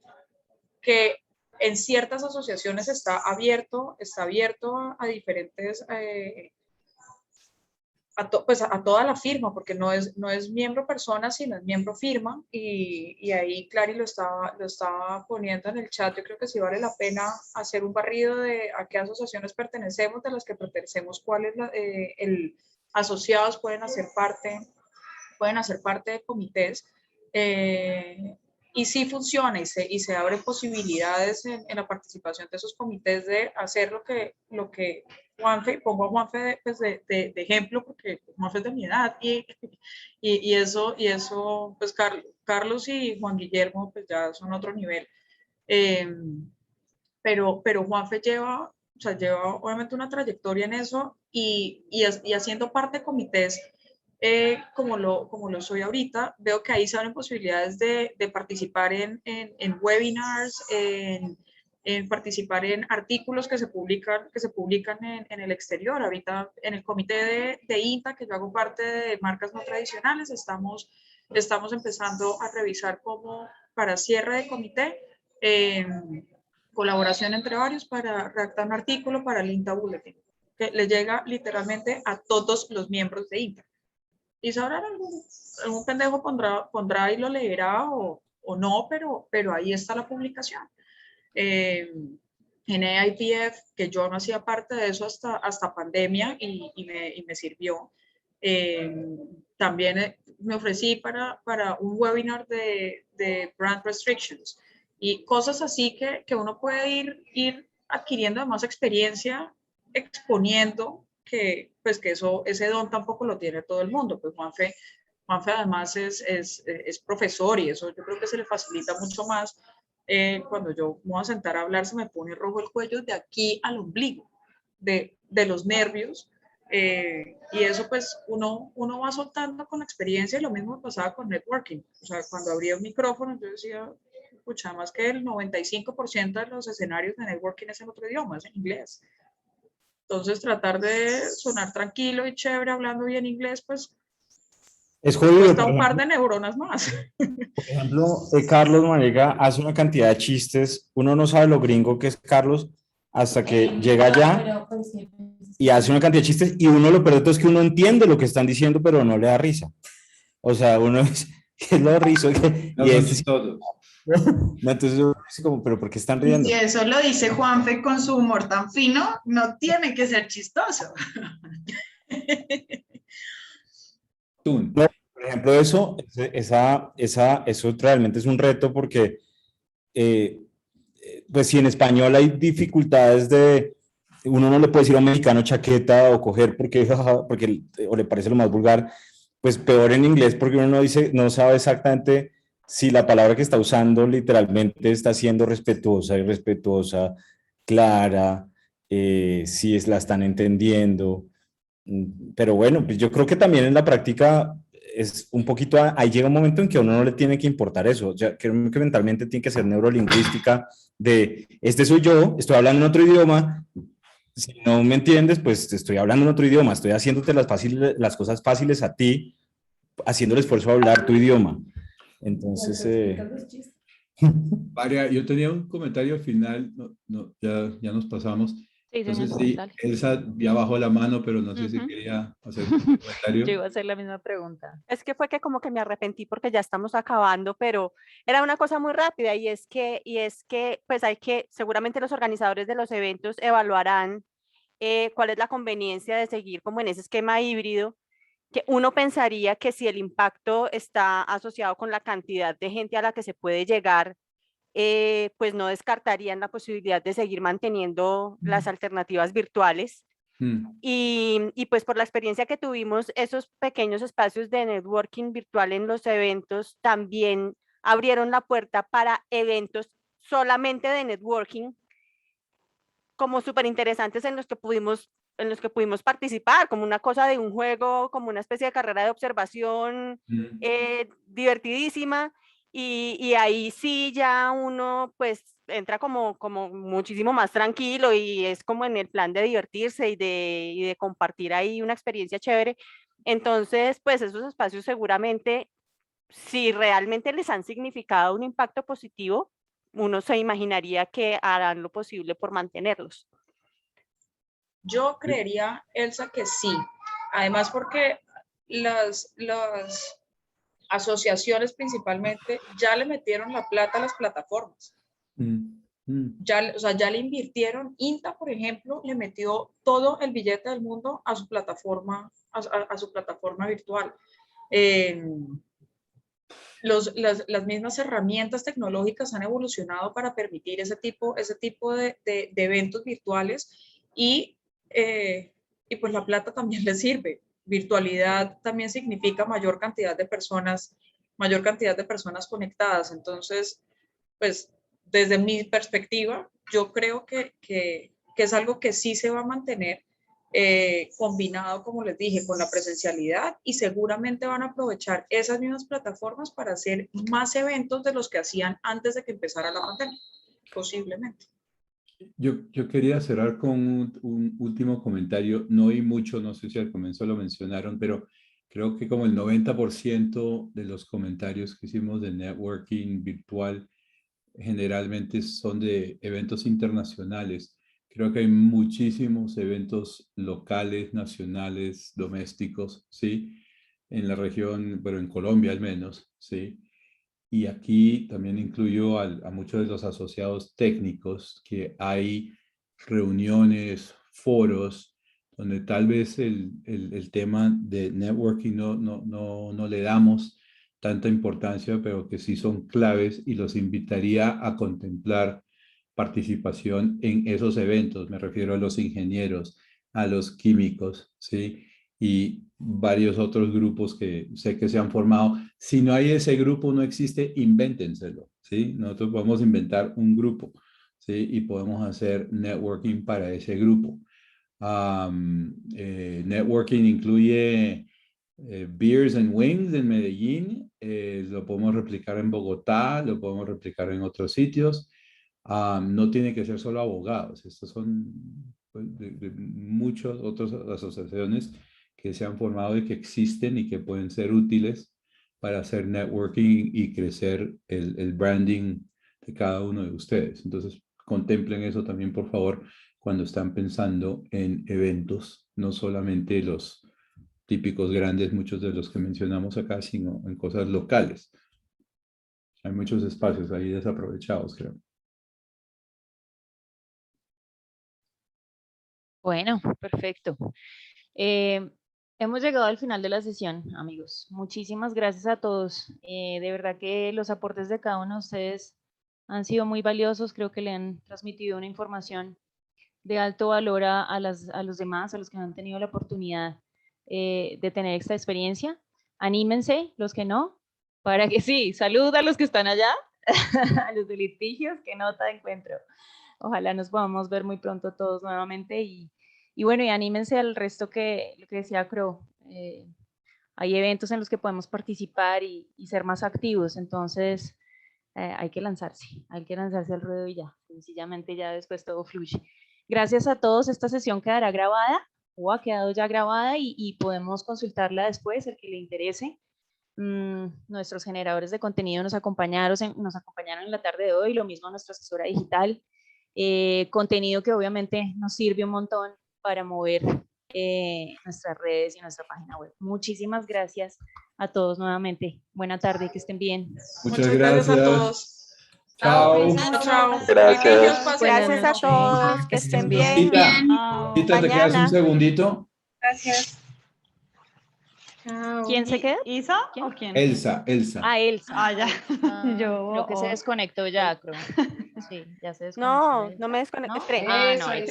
que en ciertas asociaciones está abierto a diferentes, pues a toda la firma, porque no es miembro persona, sino es miembro firma, y ahí Clary lo estaba poniendo en el chat. Yo creo que sí vale la pena hacer un barrido de a qué asociaciones pertenecemos, de las que pertenecemos, cuáles asociados pueden hacer parte de comités, y sí funciona y se abren posibilidades en la participación de esos comités de hacer lo que Juanfe, pongo a Juanfe pues de ejemplo, porque Juanfe es de mi edad, y eso pues Carlos y Juan Guillermo pues ya son otro nivel, pero Juanfe lleva obviamente una trayectoria en eso, y haciendo parte de comités, como lo soy ahorita, veo que ahí se abren posibilidades de participar en webinars, en participar en artículos que se publican en el exterior. Ahorita en el comité de INTA, que yo hago parte de marcas no tradicionales, estamos empezando a revisar cómo, para cierre de comité, colaboración entre varios para redactar un artículo para el INTA Bulletin, que le llega literalmente a todos los miembros de INTA. Y sabrán, algún pendejo pondrá y lo leerá o no, pero ahí está la publicación. En AIPF, que yo no hacía parte de eso hasta pandemia, y me sirvió. También me ofrecí para un webinar de brand restrictions y cosas así que uno puede ir adquiriendo más experiencia, exponiendo, que ese don tampoco lo tiene todo el mundo. Pues Juanfe además es profesor, y eso yo creo que se le facilita mucho más. Cuando yo me voy a sentar a hablar, se me pone rojo el cuello de aquí al ombligo, de los nervios, y eso pues uno va soltando con la experiencia. Y lo mismo me pasaba con networking. O sea, cuando abría un micrófono, yo decía, escucha, más que el 95% de los escenarios de networking es en otro idioma, es en inglés. Entonces, tratar de sonar tranquilo y chévere hablando bien inglés, pues es jodido. Cuesta un par de neuronas más. Por ejemplo, Carlos Marica hace una cantidad de chistes. Uno no sabe lo gringo que es Carlos hasta que llega allá y hace una cantidad de chistes, y uno lo peor de todo es que uno entiende lo que están diciendo, pero no le da risa. O sea, uno es lo riso. No son chistosos. No, entonces uno dice como, pero ¿por qué están riendo? Y eso lo dice Juanfe con su humor tan fino, no tiene que ser chistoso. No, por ejemplo, eso realmente es un reto, porque pues si en español hay dificultades uno no le puede decir a un mexicano chaqueta o coger porque o le parece lo más vulgar, pues peor en inglés, porque uno no sabe exactamente si la palabra que está usando literalmente está siendo respetuosa, clara, si la están entendiendo. Pero bueno, pues yo creo que también en la práctica es un poquito, ahí llega un momento en que a uno no le tiene que importar eso. Ya creo que mentalmente tiene que ser neurolingüística de, soy yo, estoy hablando en otro idioma, si no me entiendes, pues te estoy hablando en otro idioma, estoy haciéndote las cosas fáciles a ti, haciendo el esfuerzo de hablar tu idioma. Entonces... María, yo tenía un comentario final, ya nos pasamos. Entonces, sí, Elsa ya bajó la mano, pero no sé si quería hacer un comentario. Yo iba a hacer la misma pregunta. Es que fue que como que me arrepentí porque ya estamos acabando, pero era una cosa muy rápida, y es que pues seguramente los organizadores de los eventos evaluarán cuál es la conveniencia de seguir como en ese esquema híbrido, que uno pensaría que si el impacto está asociado con la cantidad de gente a la que se puede llegar, pues no descartarían la posibilidad de seguir manteniendo las alternativas virtuales. Y pues por la experiencia que tuvimos, esos pequeños espacios de networking virtual en los eventos también abrieron la puerta para eventos solamente de networking, como súper interesantes, en los que pudimos participar, como una cosa de un juego, como una especie de carrera de observación divertidísima. Y ahí sí ya uno pues entra como muchísimo más tranquilo, y es como en el plan de divertirse y de compartir ahí una experiencia chévere. Entonces, pues esos espacios seguramente, si realmente les han significado un impacto positivo, uno se imaginaría que harán lo posible por mantenerlos. Yo creería, Elsa, que sí. Además, porque las asociaciones principalmente ya le metieron la plata a las plataformas. Ya, o sea, ya le invirtieron. INTA, por ejemplo, le metió todo el billete del mundo a su plataforma, a su plataforma virtual. Las mismas herramientas tecnológicas han evolucionado para permitir ese tipo de eventos virtuales y pues la plata también le sirve. Virtualidad también significa mayor cantidad de personas conectadas. Entonces, pues desde mi perspectiva, yo creo que es algo que sí se va a mantener, combinado, como les dije, con la presencialidad, y seguramente van a aprovechar esas mismas plataformas para hacer más eventos de los que hacían antes de que empezara la pandemia, posiblemente. Yo quería cerrar con un último comentario. No oí mucho, no sé si al comienzo lo mencionaron, pero creo que como el 90% de los comentarios que hicimos de networking virtual generalmente son de eventos internacionales. Creo que hay muchísimos eventos locales, nacionales, domésticos, ¿sí? En la región, pero en Colombia al menos, ¿sí? Y aquí también incluyo a muchos de los asociados técnicos, que hay reuniones, foros, donde tal vez el tema de networking no le damos tanta importancia, pero que sí son claves, y los invitaría a contemplar participación en esos eventos. Me refiero a los ingenieros, a los químicos, ¿sí? Y varios otros grupos que sé que se han formado. Si no hay ese grupo, no existe, invéntenselo, ¿sí? Nosotros podemos inventar un grupo, ¿sí? Y podemos hacer networking para ese grupo. Networking incluye Beers and Wings en Medellín, lo podemos replicar en Bogotá, lo podemos replicar en otros sitios. No tiene que ser solo abogados, estos son pues, de muchas otras asociaciones que se han formado y que existen y que pueden ser útiles para hacer networking y crecer el branding de cada uno de ustedes. Entonces, contemplen eso también, por favor, cuando están pensando en eventos, no solamente los típicos grandes, muchos de los que mencionamos acá, sino en cosas locales. Hay muchos espacios ahí desaprovechados, creo. Bueno, perfecto. Hemos llegado al final de la sesión, amigos. Muchísimas gracias a todos. De verdad que los aportes de cada uno de ustedes han sido muy valiosos. Creo que le han transmitido una información de alto valor a los demás, a los que no han tenido la oportunidad de tener esta experiencia. Anímense, los que no, para que sí, salud a los que están allá, a los de litigios, qué nota de encuentro. Ojalá nos podamos ver muy pronto todos nuevamente y bueno, y anímense al resto que, lo que decía Cro, hay eventos en los que podemos participar y ser más activos, entonces hay que lanzarse al ruedo y ya, sencillamente ya después todo fluye. Gracias a todos, esta sesión quedará grabada o ha quedado ya grabada y podemos consultarla después, el que le interese. Nuestros generadores de contenido nos acompañaron en la tarde de hoy, lo mismo nuestra asesora digital, contenido que obviamente nos sirve un montón para mover nuestras redes y nuestra página web. Muchísimas gracias a todos nuevamente. Buena tarde, que estén bien. Muchas gracias a todos. Chao. Chao. Gracias. Gracias a todos, que estén bien. Tita, ¿te quedas un segundito? Gracias. Chao. ¿Quién se queda? ¿Isa o quién? Elsa. Ah, Elsa. Ah, ya. Creo que se desconectó ya, creo. Sí, ya se desconectó. No me desconecté. ¿No? Ah, no, ahí